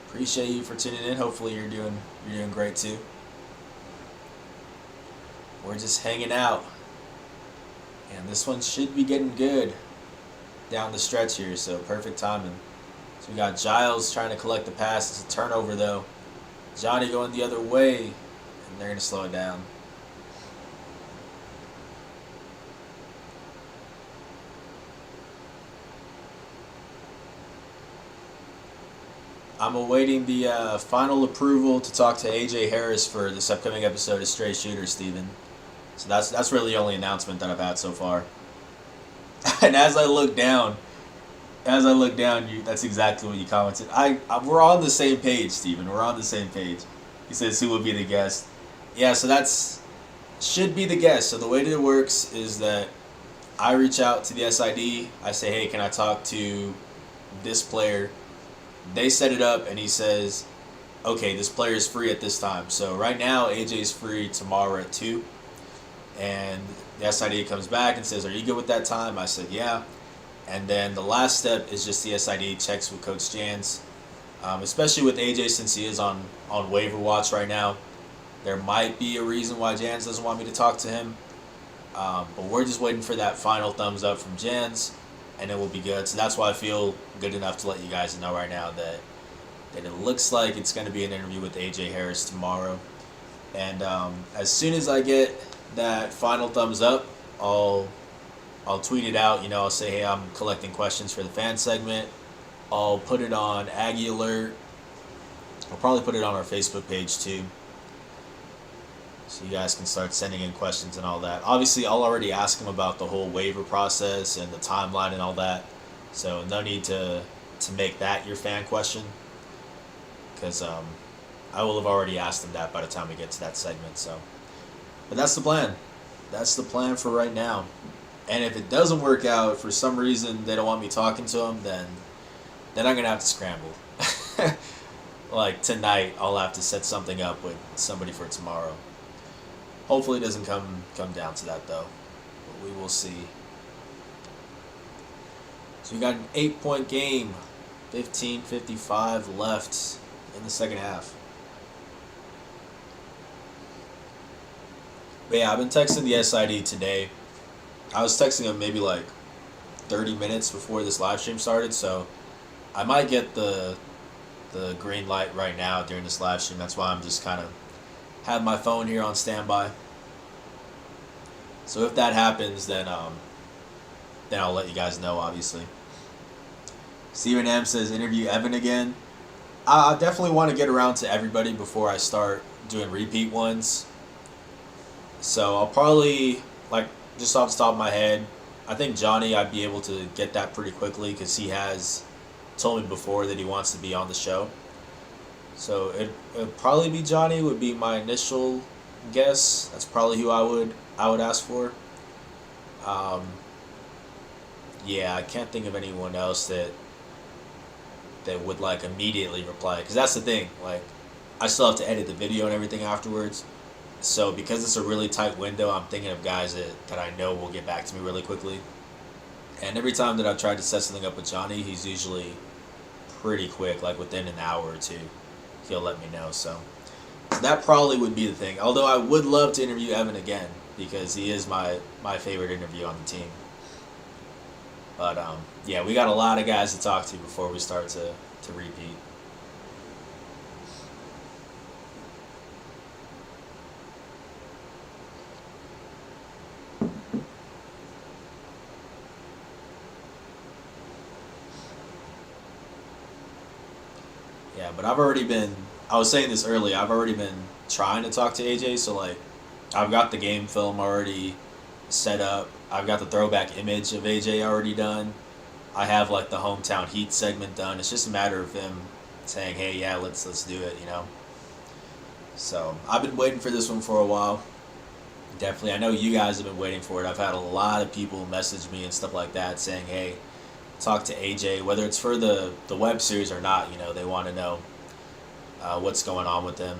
Appreciate you for tuning in. Hopefully you're doing great too. We're just hanging out. And this one should be getting good down the stretch here, so perfect timing. So we got Giles trying to collect the pass. It's a turnover though. Johnny going the other way, and they're going to slow it down. I'm awaiting the final approval to talk to AJ Harris for this upcoming episode of Stray Shooter, Steven. So that's really the only announcement that I've had so far. And as I look down, that's exactly what you commented. We're on the same page, Steven. We're on the same page. He says who will be the guest. Yeah, so that's should be the guest. So the way that it works is that I reach out to the SID. I say, hey, can I talk to this player? They set it up, and he says, okay, this player is free at this time. So right now, AJ's free tomorrow at 2. And the SID comes back and says, are you good with that time? I said, yeah. And then the last step is just the SID checks with Coach Jans. Especially with AJ, since he is on waiver watch right now. There might be a reason why Jans doesn't want me to talk to him. But we're just waiting for that final thumbs up from Jans, and it will be good. So that's why I feel good enough to let you guys know right now that it looks like it's going to be an interview with AJ Harris tomorrow. And as soon as I get that final thumbs up, I'll tweet it out. I'll say, hey, I'm collecting questions for the fan segment. I'll put it on Aggie Alert. I'll probably put it on our Facebook page too, so you guys can start sending in questions and all that. Obviously, I'll already ask him about the whole waiver process and the timeline and all that. So no need to make that your fan question, because I will have already asked him that by the time we get to that segment. So, but that's the plan. That's the plan for right now. And if it doesn't work out, for some reason they don't want me talking to him, then I'm gonna have to scramble. Like tonight, I'll have to set something up with somebody for tomorrow. Hopefully it doesn't come down to that though, but we will see. So we got an 8-point game, 15:55 left in the second half. But yeah, I've been texting the SID today. I was texting him maybe like 30 minutes before this live stream started, so I might get the green light right now during this live stream. That's why I'm just kind of have my phone here on standby. So if that happens, then I'll let you guys know, obviously. Steven M says, interview Evan again. I definitely want to get around to everybody before I start doing repeat ones. So I'll probably, like, just off the top of my head, I think Johnny, I'd be able to get that pretty quickly because he has told me before that he wants to be on the show. So it'd probably be Johnny would be my initial guess. That's probably who I would ask for. Yeah, I can't think of anyone else that would like immediately reply, because that's the thing. Like, I still have to edit the video and everything afterwards. So because it's a really tight window, I'm thinking of guys that I know will get back to me really quickly. And every time that I've tried to set something up with Johnny, he's usually pretty quick, like within an hour or two, he'll let me know. So that probably would be the thing. Although I would love to interview Evan again, because he is my favorite interview on the team. But yeah, we got a lot of guys to talk to before we start to repeat. Yeah, but I was saying this earlier, I've already been trying to talk to AJ, so like, I've got the game film already set up. I've got the throwback image of AJ already done. I have like the hometown heat segment done. It's just a matter of him saying, hey, yeah, let's do it, So I've been waiting for this one for a while. Definitely, I know you guys have been waiting for it. I've had a lot of people message me and stuff like that saying, hey, talk to AJ, whether it's for the web series or not, they want to know. what's going on with him.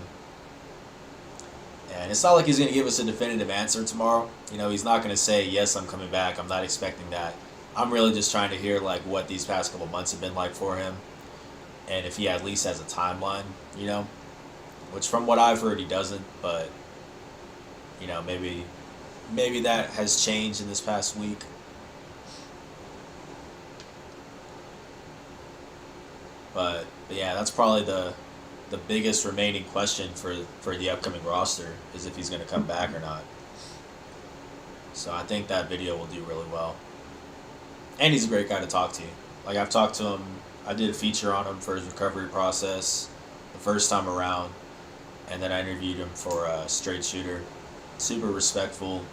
And it's not like he's going to give us a definitive answer tomorrow. He's not going to say, yes, I'm coming back. I'm not expecting that. I'm really just trying to hear like what these past couple months have been like for him. And if he at least has a timeline, which from what I've heard he doesn't, but maybe that has changed in this past week. But yeah, that's probably the biggest remaining question for the upcoming roster is if he's going to come back or not. So I think that video will do really well. And he's a great guy to talk to. Like, I've talked to him. I did a feature on him for his recovery process the first time around. And then I interviewed him for a Straight Shooter. Super respectful.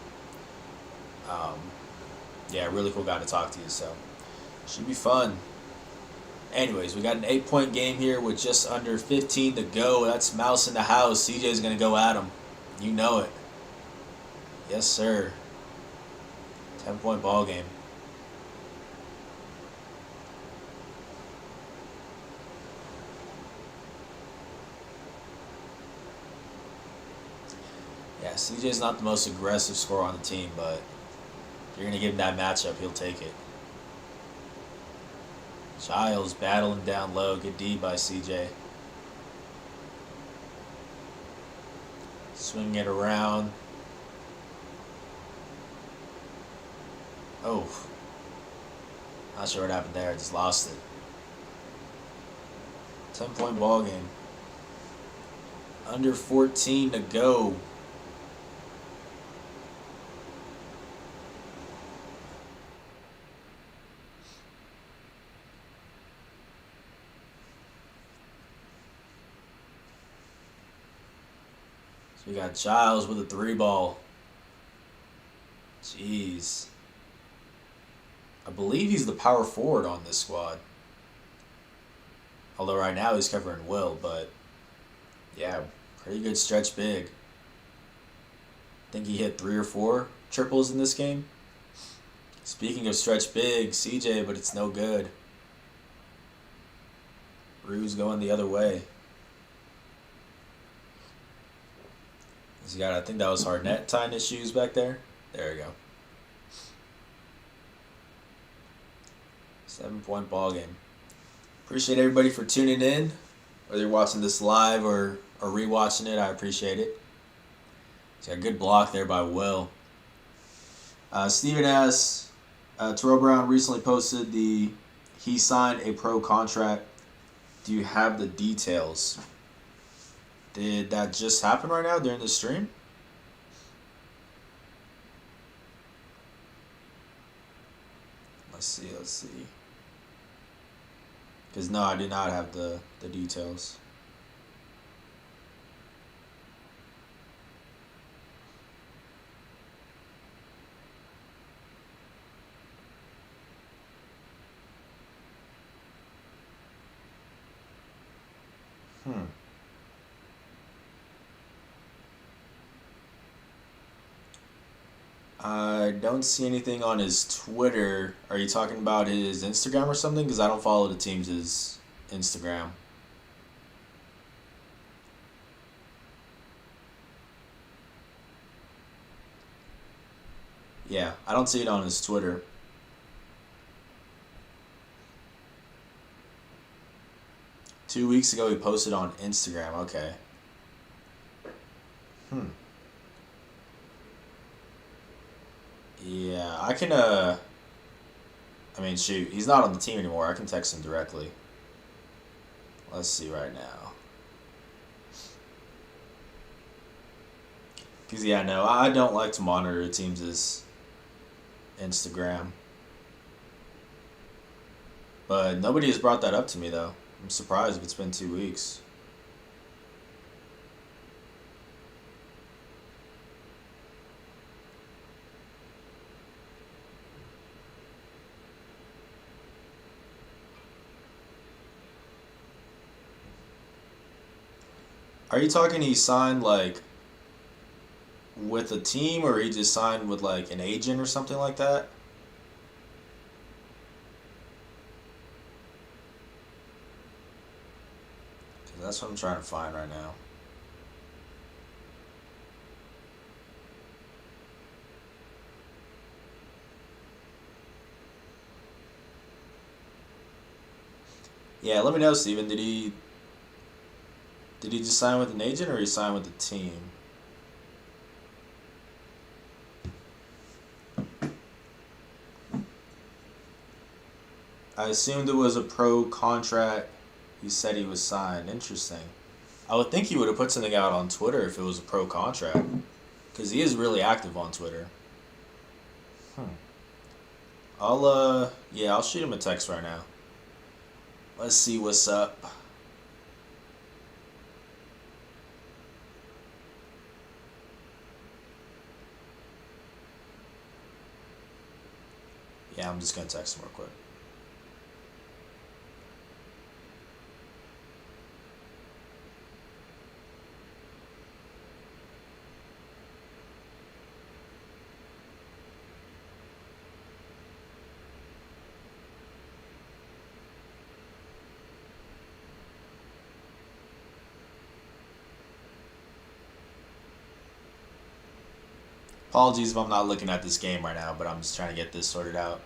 Yeah, really cool guy to talk to. So, should be fun. Anyways, we got an 8-point game here with just under 15 to go. That's Mouse in the house. CJ's going to go at him. You know it. Yes, sir. 10-point ball game. Yeah, CJ's not the most aggressive scorer on the team, but if you're going to give him that matchup, he'll take it. Giles battling down low. Good D by CJ. Swinging it around. Oh. Not sure what happened there. I just lost it. 10-point ball game. Under 14 to go. We got Giles with a 3-ball. Jeez. I believe he's the power forward on this squad. Although right now he's covering Will, but yeah, pretty good stretch big. I think he hit 3 or 4 triples in this game. Speaking of stretch big, CJ, but it's no good. Rue's going the other way. He's got, I think that was Harnett tying his shoes back there. There we go. 7-point ball game. Appreciate everybody for tuning in. Whether you're watching this live or rewatching it, I appreciate it. He's got a good block there by Will. Steven asks, Terrell Brown recently posted he signed a pro contract. Do you have the details? Did that just happen right now during the stream? Let's see. Because no, I did not have the details. I don't see anything on his Twitter. Are you talking about his Instagram or something? Because I don't follow the team's Instagram. Yeah, I don't see it on his Twitter. Two weeks ago, he posted on Instagram. Okay. Yeah, I can, I mean, shoot, he's not on the team anymore. I can text him directly. Let's see right now. Because, yeah, no, I don't like to monitor the team's Instagram. But nobody has brought that up to me, though. I'm surprised if it's been 2 weeks. Are you talking he signed, like, with a team, or he just signed with, like, an agent or something like that? That's what I'm trying to find right now. Yeah, let me know, Steven. Did he just sign with an agent or he signed with the team? I assumed it was a pro contract. He said he was signed. Interesting. I would think he would have put something out on Twitter if it was a pro contract, because he is really active on Twitter. Hmm. I'll shoot him a text right now. Let's see what's up. Yeah, I'm just gonna text him real quick. Apologies if I'm not looking at this game right now, but I'm just trying to get this sorted out.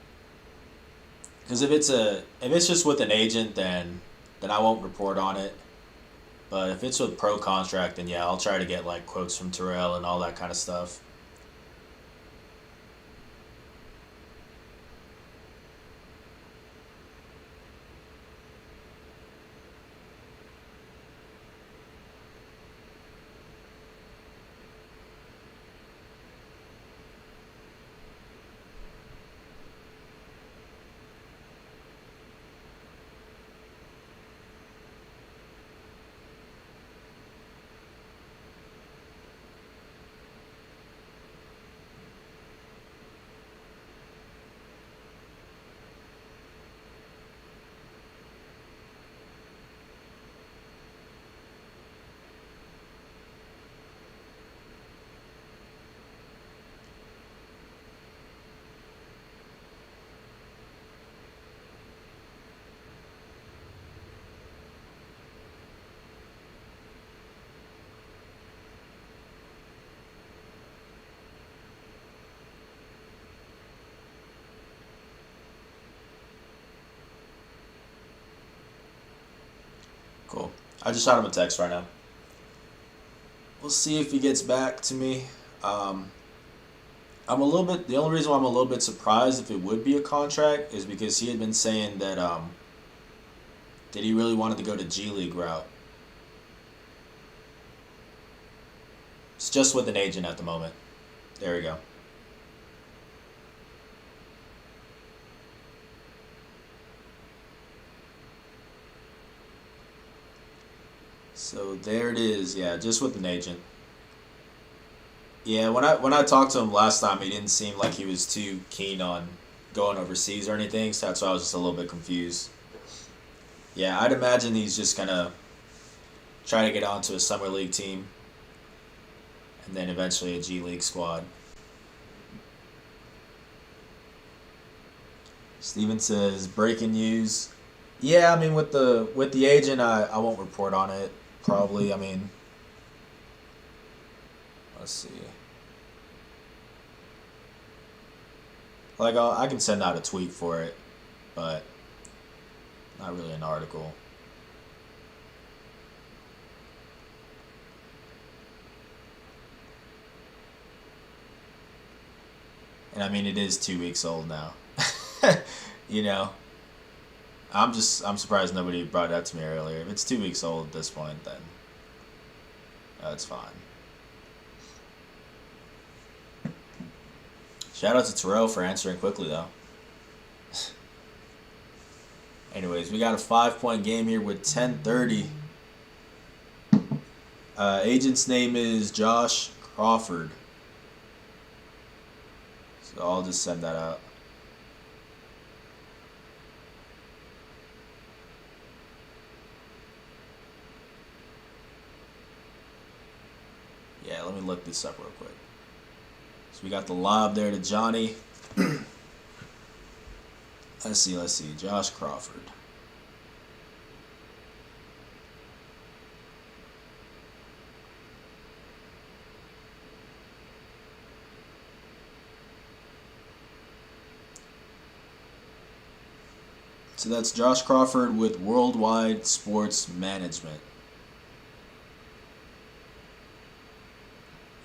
Because if it's just with an agent, then I won't report on it. But if it's with pro contract, then yeah, I'll try to get like quotes from Terrell and all that kind of stuff. Cool. I just shot him a text right now. We'll see if he gets back to me. Um, I'm a little bit. The only reason why I'm a little bit surprised if it would be a contract is because he had been saying that he really wanted to go to G League route. It's just with an agent at the moment. There we go. So there it is. Yeah, just with an agent. Yeah, when I talked to him last time, he didn't seem like he was too keen on going overseas or anything. So that's why I was just a little bit confused. Yeah, I'd imagine he's just gonna try to get onto a summer league team and then eventually a G League squad. Steven says breaking news. Yeah, I mean with the agent, I won't report on it. Probably. I mean, let's see. Like I can send out a tweet for it, but not really an article. And I mean, it is 2 weeks old now. you know, I'm surprised nobody brought it up to me earlier. If it's 2 weeks old at this point, then that's fine. Shout out to Terrell for answering quickly though. Anyways, we got a 5 point game here with 10:30. Agent's name is Josh Crawford. So I'll just send that out. Yeah, let me look this up real quick. So we got the lob there to Johnny. Let's see. Josh Crawford. So that's Josh Crawford with Worldwide Sports Management.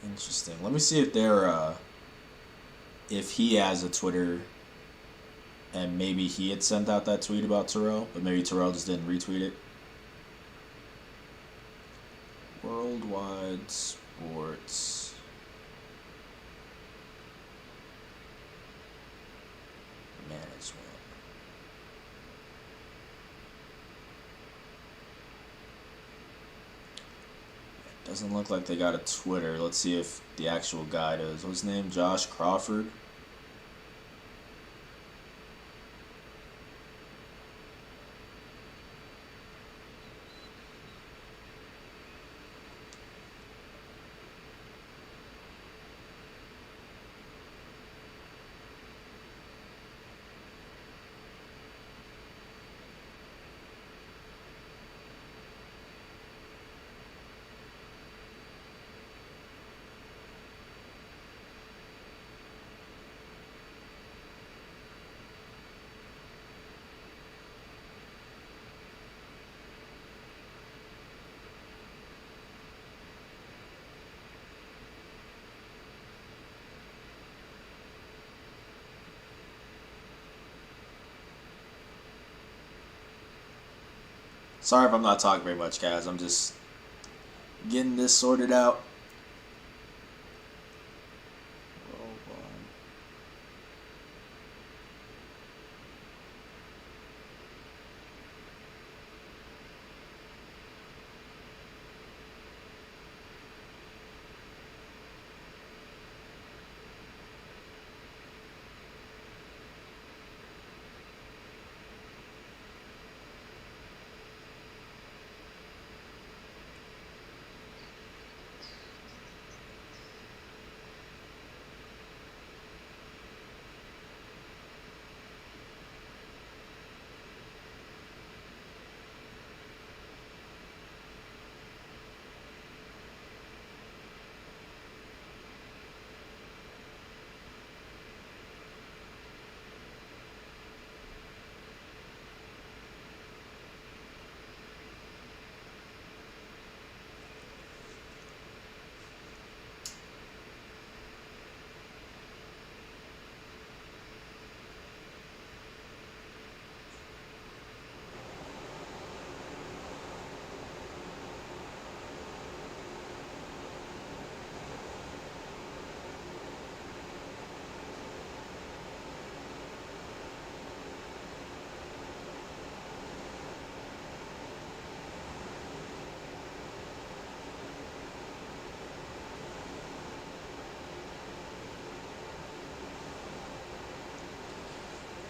Interesting. Let me see if if he has a Twitter, and maybe he had sent out that tweet about Terrell, but maybe Terrell just didn't retweet it. Worldwide Sports Management. Doesn't look like they got a Twitter. Let's see if the actual guy does. What's his name? Josh Crawford. Sorry if I'm not talking very much, guys. I'm just getting this sorted out.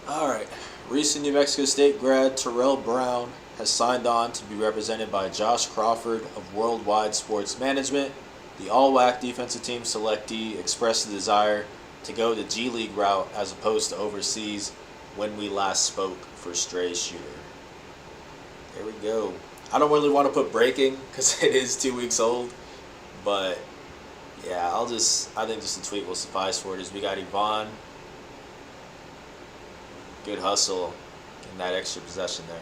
All right. Recent New Mexico State grad Terrell Brown has signed on to be represented by Josh Crawford of Worldwide Sports Management. The all-WAC defensive team selectee expressed the desire to go the G League route as opposed to overseas when we last spoke for Stray Shooter. There we go. I don't really want to put breaking because it is 2 weeks old, but yeah, I think just a tweet will suffice for it. Is we got Yvonne. Good hustle in that extra possession there.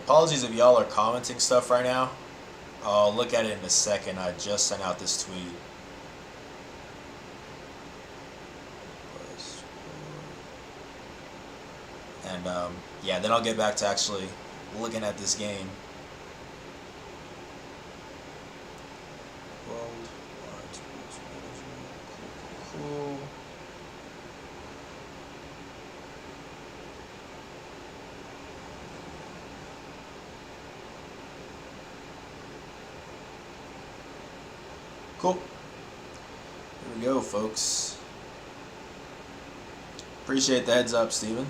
apologies if y'all are commenting stuff right now. I'll look at it in a second. I just sent out this tweet. And yeah, then I'll get back to actually looking at this game. Cool. Cool. Here we go, folks. Appreciate the heads up, Steven.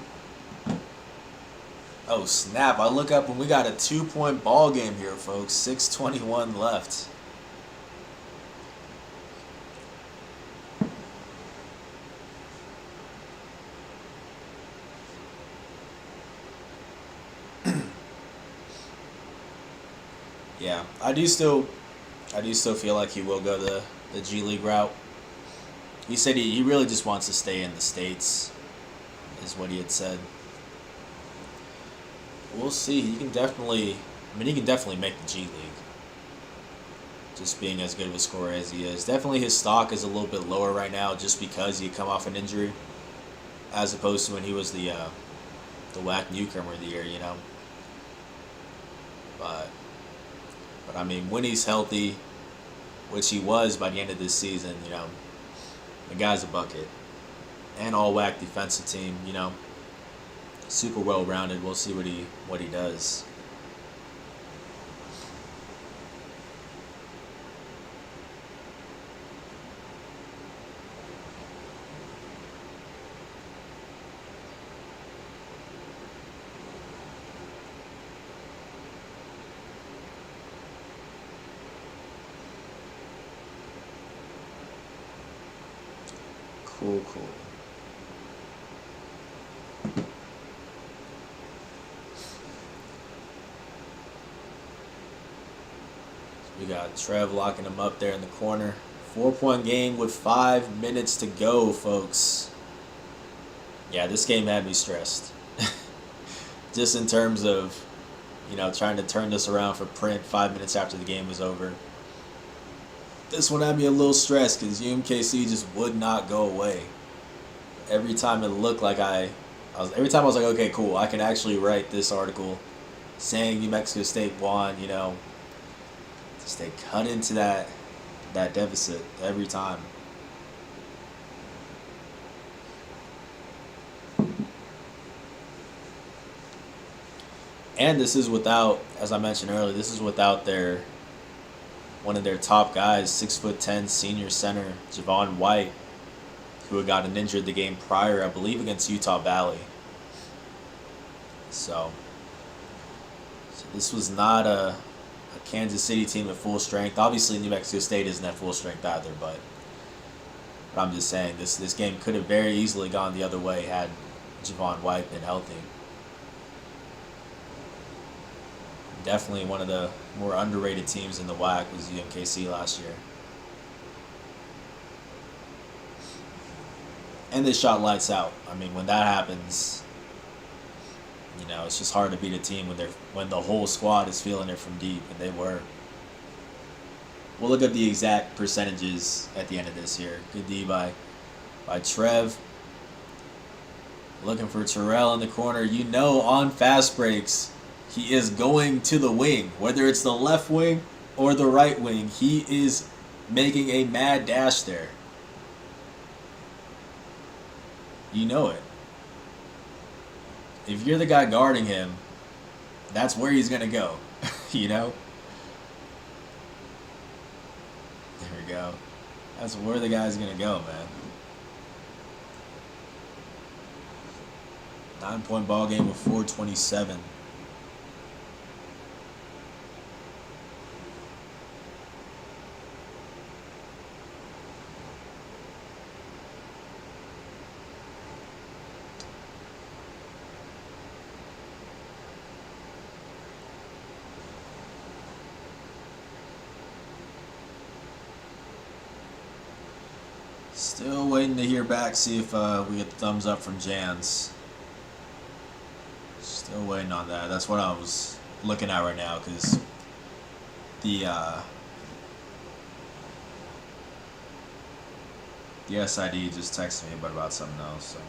Oh, snap. I look up and we got a 2-point ball game here, folks. 6:21 left. Yeah, I do still feel like he will go the G League route. He said he really just wants to stay in the States, is what he had said. We'll see. He can definitely make the G League. Just being as good of a scorer as he is. Definitely his stock is a little bit lower right now just because he had come off an injury, as opposed to when he was the WAC newcomer of the year, you know. But I mean, when he's healthy, which he was by the end of this season, you know, the guy's a bucket. And all WAC defensive team, you know. Super well rounded. We'll see what he does. Cool. We got Trev locking him up there in the corner. 4-point game with 5 minutes to go, folks. Yeah, this game had me stressed. Just in terms of, you know, trying to turn this around for print 5 minutes after the game was over. This one had me a little stressed because UMKC just would not go away. Every time it looked like every time I was like, okay, cool, I can actually write this article saying New Mexico State won, you know. Just they cut into that deficit every time. And this is without, as I mentioned earlier, this is without one of their top guys, 6'10" senior center, Javon White, who had gotten injured the game prior, I believe, against Utah Valley. So this was not a Kansas City team at full strength. Obviously, New Mexico State isn't at full strength either, but I'm just saying this game could have very easily gone the other way had Javon White been healthy. Definitely one of the more underrated teams in the WAC was UMKC last year. And they shot lights out. I mean, when that happens, you know, it's just hard to beat a team when the whole squad is feeling it from deep, and they were. We'll look at the exact percentages at the end of this here. Good D by Trev. Looking for Terrell in the corner. You know, on fast breaks, he is going to the wing. Whether it's the left wing or the right wing, he is making a mad dash there. You know it. If you're the guy guarding him, that's where he's going to go. You know? There we go. That's where the guy's going to go, man. 9-point ball game with 4:27. Still waiting to hear back, see if we get the thumbs up from Jans. Still waiting on that. That's what I was looking at right now because the the SID just texted me about something else. So.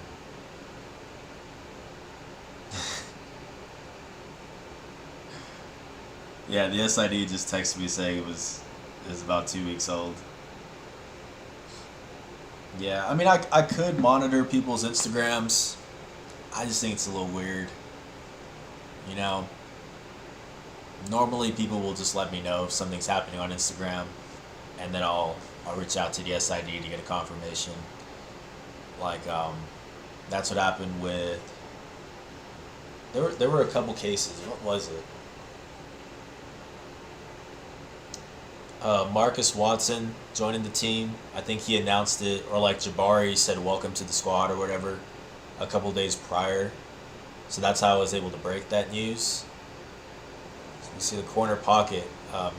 Yeah, the SID just texted me saying it was about 2 weeks old. Yeah, I mean, I could monitor people's Instagrams. I just think it's a little weird. You know, normally people will just let me know if something's happening on Instagram, and then I'll reach out to the SID to get a confirmation. Like, that's what happened with. There were a couple cases. What was it? Marcus Watson joining the team. I think he announced it, or like Jabari said, "Welcome to the squad" or whatever, a couple days prior. So that's how I was able to break that news. So you see the corner pocket.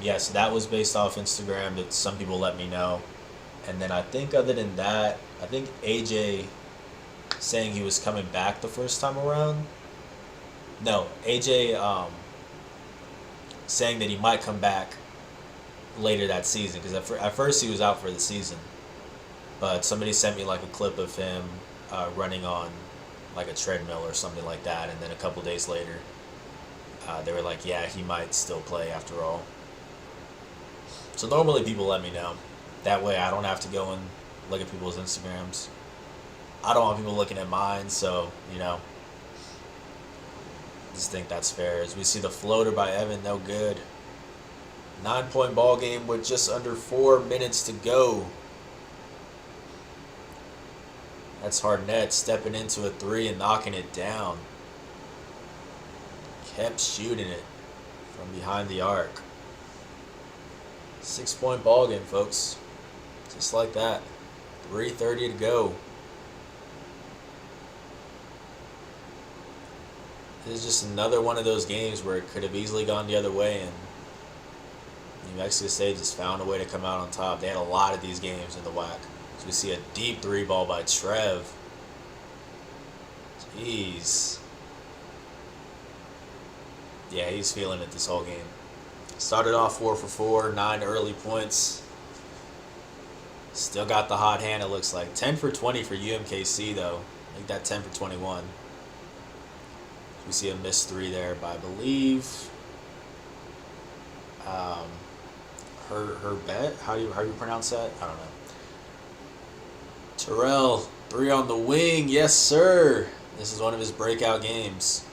Yes, that was based off Instagram, but some people let me know. And then I think other than that, I think AJ saying he was coming back the first time around. No, AJ saying that he might come back later that season, because at first he was out for the season, but somebody sent me like a clip of him running on like a treadmill or something like that, and then a couple days later they were like, yeah, he might still play after all. So normally people let me know, that way I don't have to go and look at people's Instagrams. I don't want people looking at mine, so just think that's fair. As we see the floater by Evan, no good. 9-point ball game with just under 4 minutes to go. That's Harnett stepping into a three and knocking it down. Kept shooting it from behind the arc. 6-point ball game, folks. Just like that. 3:30 to go. This is just another one of those games where it could have easily gone the other way, and New Mexico State just found a way to come out on top. They had a lot of these games in the WAC. So we see a deep three ball by Trev. Jeez. Yeah, he's feeling it this whole game. Started off 4 for 4, 9 early points. Still got the hot hand, it looks like. 10 for 20 for UMKC, though. Make that 10 for 21. We see a missed three there by, I believe, her bet. How do you pronounce that? I don't know. Terrell, three on the wing. Yes, sir. This is one of his breakout games.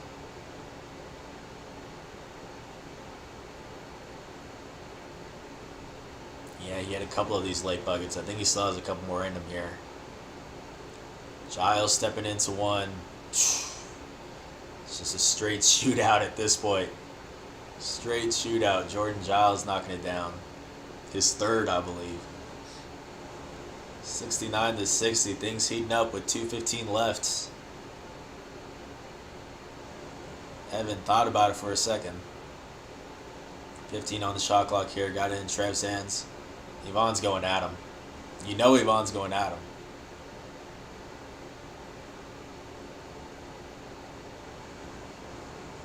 Yeah, he had a couple of these late buckets. I think he still has a couple more in him here. Giles stepping into one. It's just a straight shootout at this point. Straight shootout. Jordan Giles knocking it down. His third, I believe. 69-60. Things heating up with 2:15 left. Evan thought about it for a second. 15 on the shot clock here. Got it in Trev's hands. Yvonne's going at him. You know Yvonne's going at him.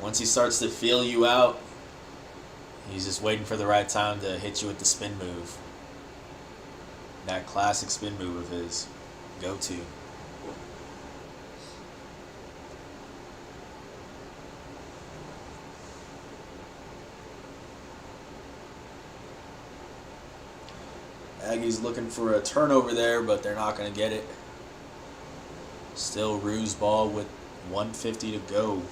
Once he starts to feel you out, he's just waiting for the right time to hit you with the spin move. That classic spin move of his. Go-to. Aggie's looking for a turnover there, but they're not going to get it. Still Ruse ball with 1:50 to go.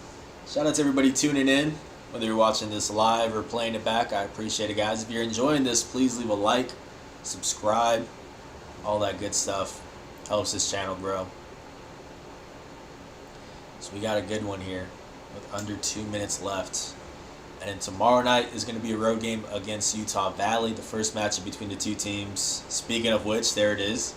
Shout out to everybody tuning in, whether you're watching this live or playing it back. I appreciate it, guys. If you're enjoying this, please leave a like, subscribe, all that good stuff. Helps this channel grow. So we got a good one here with under 2 minutes left. And then tomorrow night is going to be a road game against Utah Valley, the first matchup between the two teams. Speaking of which, there it is.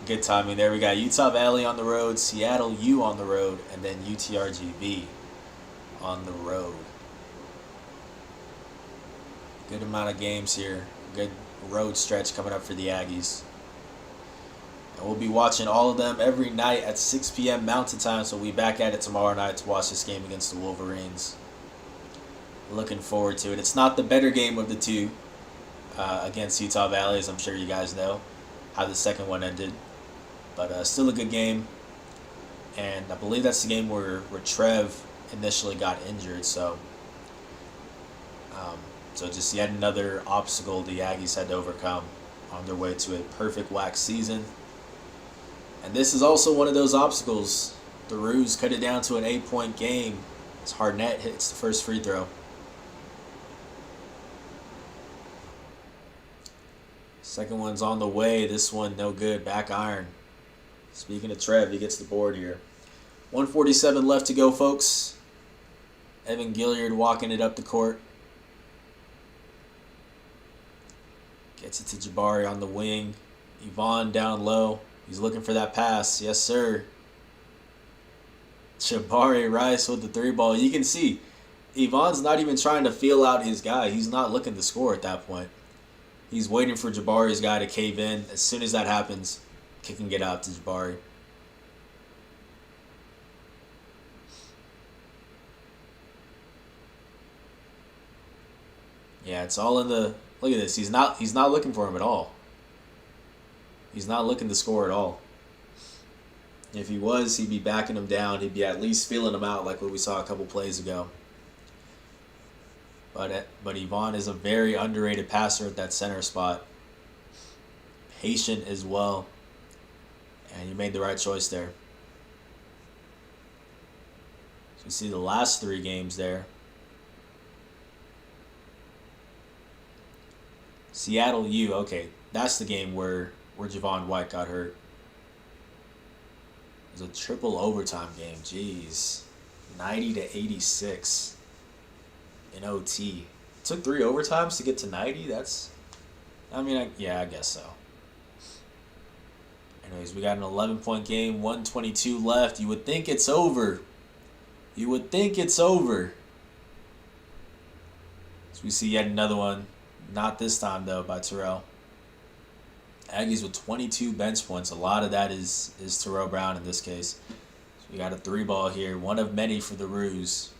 Good timing there. We got Utah Valley on the road, Seattle U on the road, and then UTRGV on the road. Good amount of games here. Good road stretch coming up for the Aggies. And we'll be watching all of them every night at 6 p.m. Mountain Time, so we'll be back at it tomorrow night to watch this game against the Wolverines. Looking forward to it. It's not the better game of the two against Utah Valley, as I'm sure you guys know how the second one ended. But still a good game. And I believe that's the game where Trev initially got injured. Um, so just yet another obstacle the Aggies had to overcome on their way to a perfect WAC season. And this is also one of those obstacles. The Roos cut it down to an 8-point game as Harnett hits the first free throw. Second one's on the way. This one no good. Back iron. Speaking of Trev, he gets the board here. 1:47 left to go, folks. Evan Gilliard walking it up the court. Gets it to Jabari on the wing. Yvonne down low. He's looking for that pass. Yes, sir. Jabari Rice with the three ball. You can see Yvonne's not even trying to feel out his guy. He's not looking to score at that point. He's waiting for Jabari's guy to cave in. As soon as that happens, kick and get out to Jabari. Yeah, it's all in the... Look at this. He's not looking for him at all. He's not looking to score at all. If he was, he'd be backing him down. He'd be at least feeling him out like what we saw a couple plays ago. But Yvonne is a very underrated passer at that center spot. Patient as well. And you made the right choice there. So you see the last 3 games there. Seattle U, okay. That's the game where Javon White got hurt. It was a triple overtime game. Jeez. 90-86 in OT. It took 3 overtimes to get to 90? That's... I guess so. Anyways, we got an 11-point game. 1:22 left. You would think it's over. You would think it's over. So we see yet another one. Not this time, though, by Terrell. Aggies with 22 bench points. A lot of that is Terrell Brown in this case. So we got a 3-ball here. One of many for the Roos.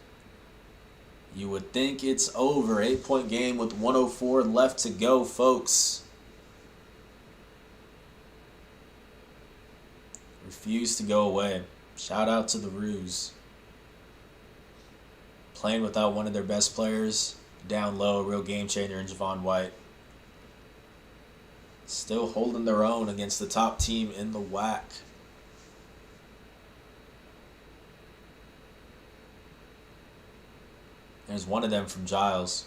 You would think it's over. 8-point game with 1:04 left to go, folks. Refuse to go away. Shout out to the Roos. Playing without one of their best players. Down low, real game changer in Javon White. Still holding their own against the top team in the WAC. There's one of them from Giles.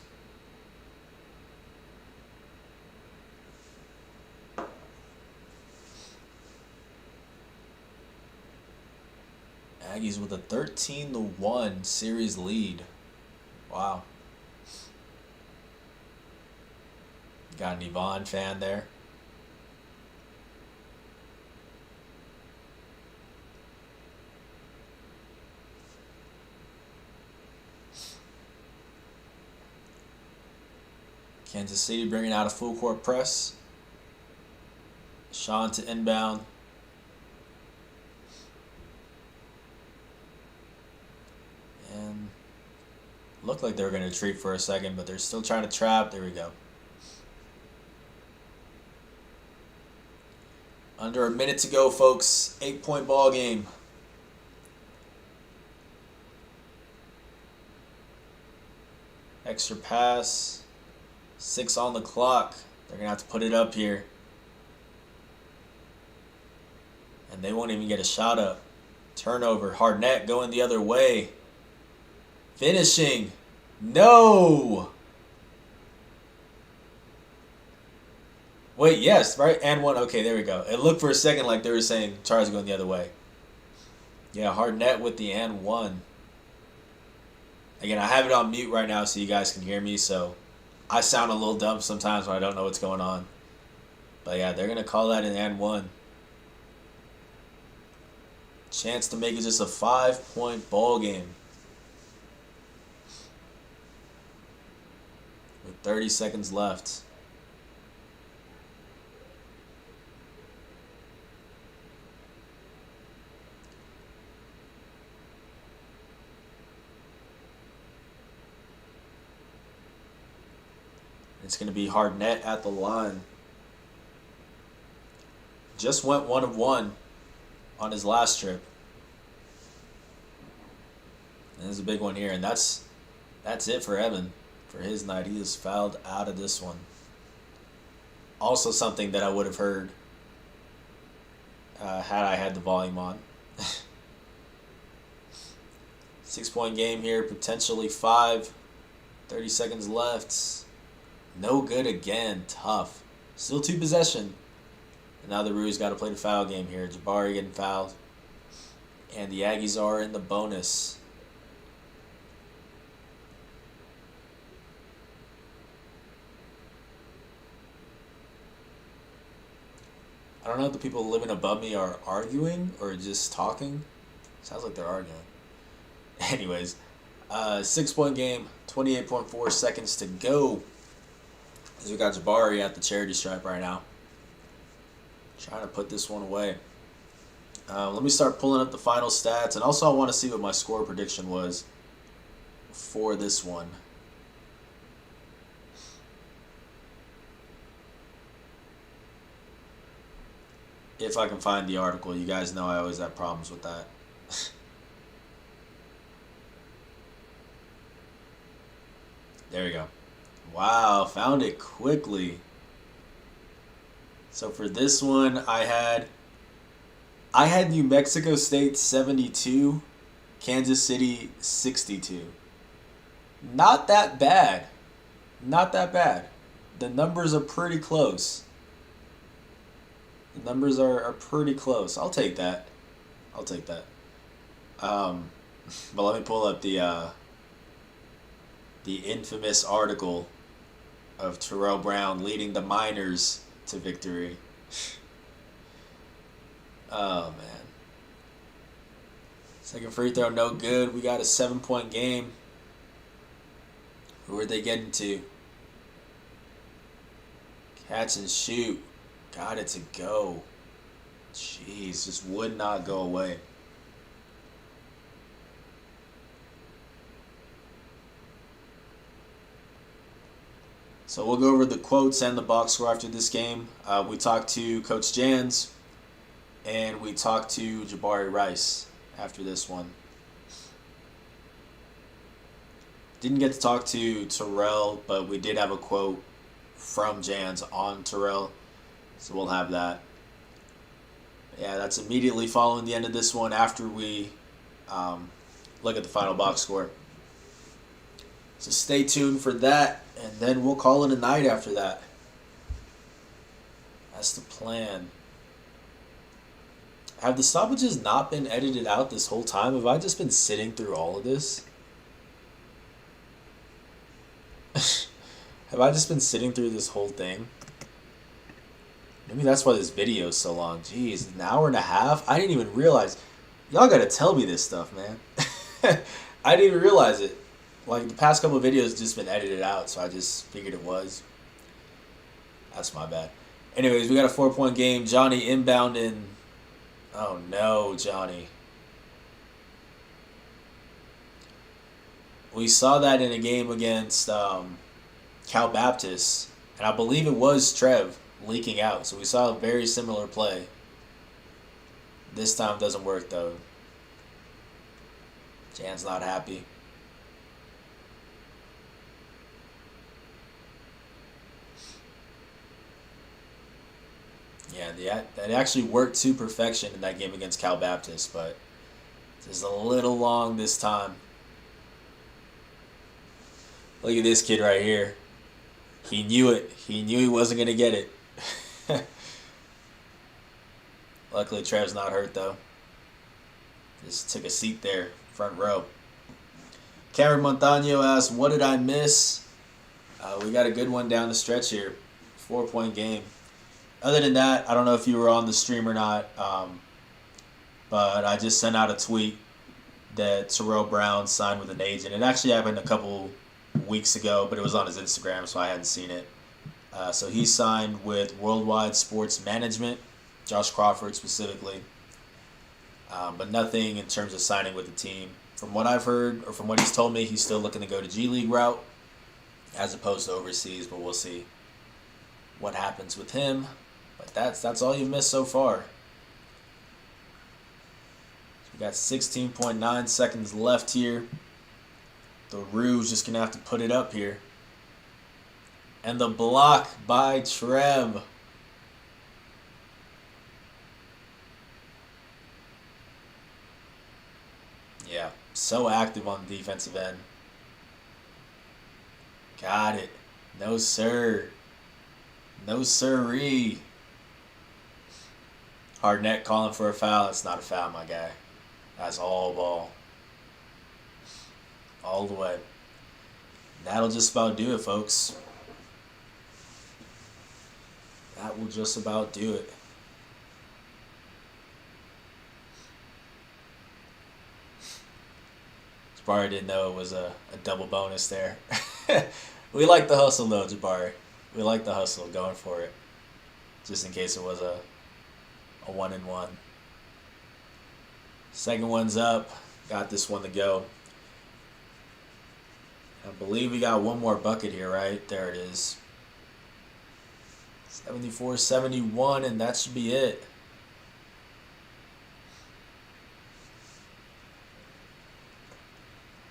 Aggies with a 13-1 series lead. Wow. Got an Yvonne fan there. Kansas City bringing out a full court press. Sean to inbound. And looked like they were going to retreat for a second, but they're still trying to trap. There we go. Under a minute to go, folks. 8-point ball game. Extra pass. 6 on the clock. They're going to have to put it up here. And they won't even get a shot up. Turnover. Harnett going the other way. Finishing. No! Wait, yes, right? And one. Okay, there we go. It looked for a second like they were saying Charles going the other way. Yeah, Harnett with the and one. Again, I have it on mute right now so you guys can hear me, so I sound a little dumb sometimes when I don't know what's going on. But yeah, they're going to call that an and one. Chance to make it just a 5-point ball game. With 30 seconds left. It's going to be Harnett at the line. Just went 1 of 1 on his last trip. And there's a big one here, and that's it for Evan for his night. He is fouled out of this one. Also something that I would have heard had I had the volume on. 6-point game here, potentially 5. 30 seconds left. No good again. Tough. Still 2 possession. And now the Roos got to play the foul game here. Jabari getting fouled. And the Aggies are in the bonus. I don't know if the people living above me are arguing or just talking. Sounds like they're arguing. Anyways, 6-point game, 28.4 seconds to go. As we got Jabari at the charity stripe right now. Trying to put this one away. Let me start pulling up the final stats. And also I want to see what my score prediction was for this one. If I can find the article. You guys know I always have problems with that. There we go. Wow, found it quickly. So for this one, I had New Mexico State 72, Kansas City 62. Not that bad. Not that bad. The numbers are pretty close. The numbers are pretty close. I'll take that. I'll take that. But let me pull up the infamous article of Terrell Brown leading the Miners to victory. Oh, man. Second free throw, no good. We got a 7-point game. Who are they getting to? Catch and shoot. Got it to go. Jeez, just would not go away. So we'll go over the quotes and the box score after this game. We talked to Coach Jans, and we talked to Jabari Rice after this one. Didn't get to talk to Terrell, but we did have a quote from Jans on Terrell, so we'll have that. Yeah, that's immediately following the end of this one after we look at the final box score. So stay tuned for that, and then we'll call it a night after that. That's the plan. Have the stoppages not been edited out this whole time? Have I just been sitting through all of this? Have I just been sitting through this whole thing? Maybe that's why this video is so long. Jeez, an hour and a half? I didn't even realize. Y'all gotta tell me this stuff, man. I didn't even realize it. Like, the past couple of videos just been edited out, so I just figured it was. That's my bad. Anyways, we got a 4-point game. Johnny inbound in. Oh, no, Johnny. We saw that in a game against Cal Baptist, and I believe it was Trev leaking out. So we saw a very similar play. This time doesn't work, though. Jan's not happy. Yeah, that actually worked to perfection in that game against Cal Baptist, but just a little long this time. Look at this kid right here. He knew it. He knew he wasn't going to get it. Luckily, Trev's not hurt, though. Just took a seat there, front row. Cameron Montano asks, what did I miss? We got a good one down the stretch here. 4-point game. Other than that, I don't know if you were on the stream or not, but I just sent out a tweet that Terrell Brown signed with an agent. It actually happened a couple weeks ago, but it was on his Instagram, so I hadn't seen it. So he signed with Worldwide Sports Management, Josh Crawford specifically, but nothing in terms of signing with the team. From what I've heard, or from what he's told me, he's still looking to go to G League route. as opposed to overseas, but we'll see what happens with him. But that's all you've missed so far. We got 16.9 seconds left here. The Rouge just gonna have to put it up here. And the block by Trev. Yeah, so active on the defensive end. Got it. No sir. No sirree. Hardnett calling for a foul. It's not a foul, my guy. That's all ball. All the way. That'll just about do it, folks. That will just about do it. Jabari didn't know it was a double bonus there. We like the hustle, though, Jabari. We like the hustle, going for it. Just in case it was a 1-and-1. Second one's up. Got this one to go. I believe we got one more bucket here, right? There it is. 74-71, and that should be it.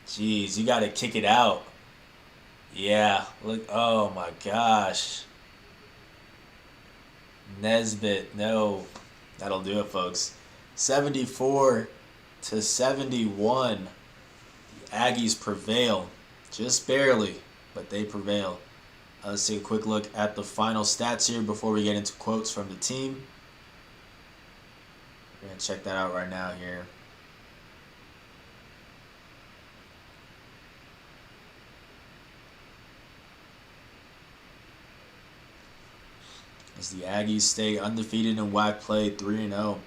Jeez, you got to kick it out. Yeah, look. Oh, my gosh. Nesbitt, no. That'll do it, folks. 74-71. The Aggies prevail. Just barely, but they prevail. Let's take a quick look at the final stats here before we get into quotes from the team. We're going to check that out right now here. As the Aggies stay undefeated in WAC play, 3-0.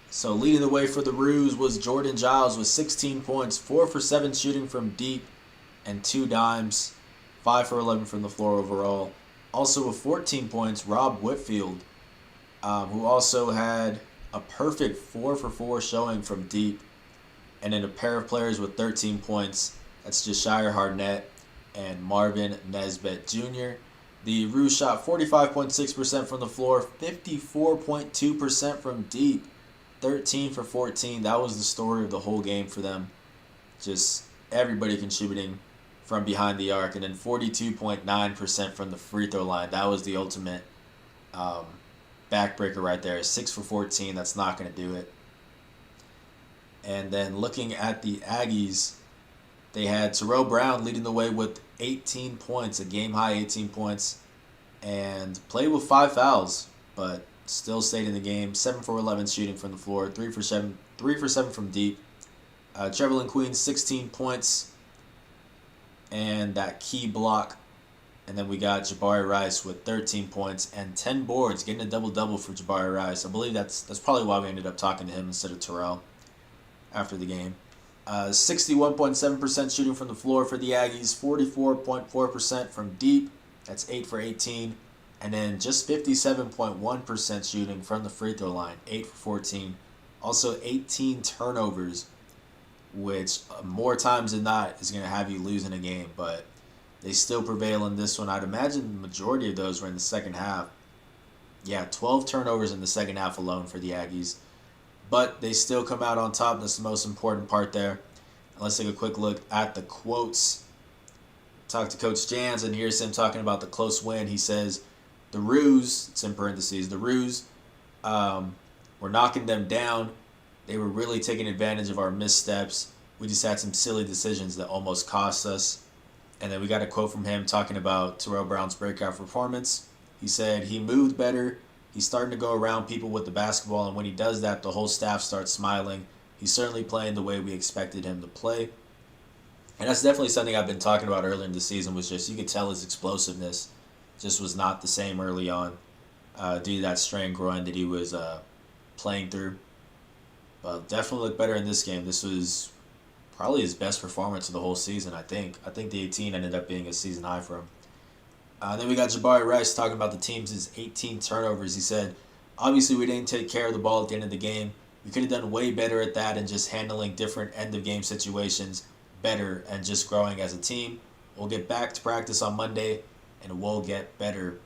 So leading the way for the Rouge was Jordan Giles with 16 points, 4 for 7 shooting from deep, and 2 dimes, 5 for 11 from the floor overall. Also with 14 points, Rob Whitfield, who also had a perfect 4 for 4 showing from deep. And then a pair of players with 13 points, that's Jashire Hardnett and Marvin Nesbitt Jr. The Rouge shot 45.6% from the floor, 54.2% from deep, 13 for 14. That was the story of the whole game for them. Just everybody contributing from behind the arc, and then 42.9% from the free throw line. That was the ultimate backbreaker right there. 6 for 14, that's not going to do it. And then looking at the Aggies, they had Terrell Brown leading the way with 18 points, a game-high 18 points, and played with 5 fouls, but still stayed in the game. 7 for 11 shooting from the floor, 3 for 7 from deep. Trevelyan Queen, 16 points, and that key block. And then we got Jabari Rice with 13 points and 10 boards, getting a double-double for Jabari Rice. I believe that's probably why we ended up talking to him instead of Terrell after the game. 61.7% shooting from the floor for the Aggies, 44.4% from deep. That's 8 for 18. And then just 57.1% shooting from the free throw line, 8 for 14. Also 18 turnovers, which more times than not is going to have you losing a game. But they still prevail in this one. I'd imagine the majority of those were in the second half. Yeah, 12 turnovers in the second half alone for the Aggies. But they still come out on top. That's the most important part there. And let's take a quick look at the quotes. Talk to Coach Jans, and here's him talking about the close win. He says, the Rouge, it's in parentheses, the Rouge, were knocking them down. They were really taking advantage of our missteps. We just had some silly decisions that almost cost us. And then we got a quote from him talking about Terrell Brown's breakout performance. He said, he moved better. He's starting to go around people with the basketball, and when he does that, the whole staff starts smiling. He's certainly playing the way we expected him to play. And that's definitely something I've been talking about earlier in the season, was just you could tell his explosiveness just was not the same early on due to that strained groin that he was playing through. But definitely looked better in this game. This was probably his best performance of the whole season, I think. I think the 18 ended up being a season high for him. Then we got Jabari Rice talking about the team's 18 turnovers. He said, obviously we didn't take care of the ball at the end of the game. We could have done way better at that and just handling different end-of-game situations better and just growing as a team. We'll get back to practice on Monday, and we'll get better.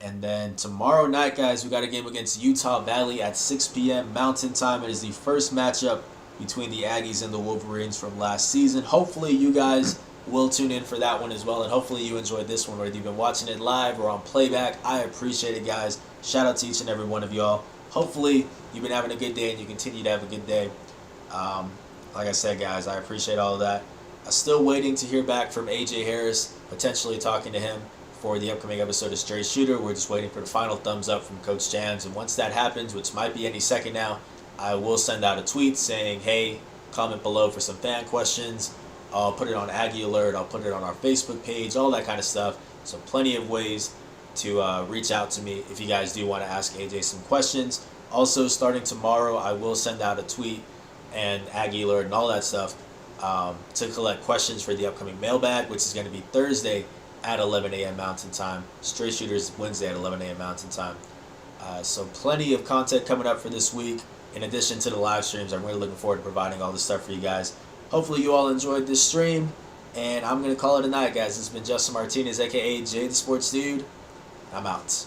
And then tomorrow night, guys, we got a game against Utah Valley at 6 p.m. Mountain Time. It is the first matchup between the Aggies and the Wolverines from last season. Hopefully, you guys will tune in for that one as well, and hopefully you enjoyed this one, whether you've been watching it live or on playback. I appreciate it, guys. Shout out to each and every one of y'all. Hopefully, you've been having a good day and you continue to have a good day. Like I said, guys, I appreciate all of that. I'm still waiting to hear back from AJ Harris, potentially talking to him for the upcoming episode of Straight Shooter. We're just waiting for the final thumbs up from Coach Jans, and once that happens, which might be any second now, I will send out a tweet saying, hey, comment below for some fan questions. I'll put it on Aggie Alert. I'll put it on our Facebook page, all that kind of stuff. So plenty of ways to reach out to me if you guys do want to ask AJ some questions. Also, starting tomorrow, I will send out a tweet and Aggie Alert and all that stuff to collect questions for the upcoming mailbag, which is going to be Thursday at 11 a.m. Mountain Time. Straight Shooters Wednesday at 11 a.m. Mountain Time. So plenty of content coming up for this week. In addition to the live streams, I'm really looking forward to providing all this stuff for you guys. Hopefully you all enjoyed this stream, and I'm going to call it a night, guys. This has been Justin Martinez, a.k.a. Jay the Sports Dude. I'm out.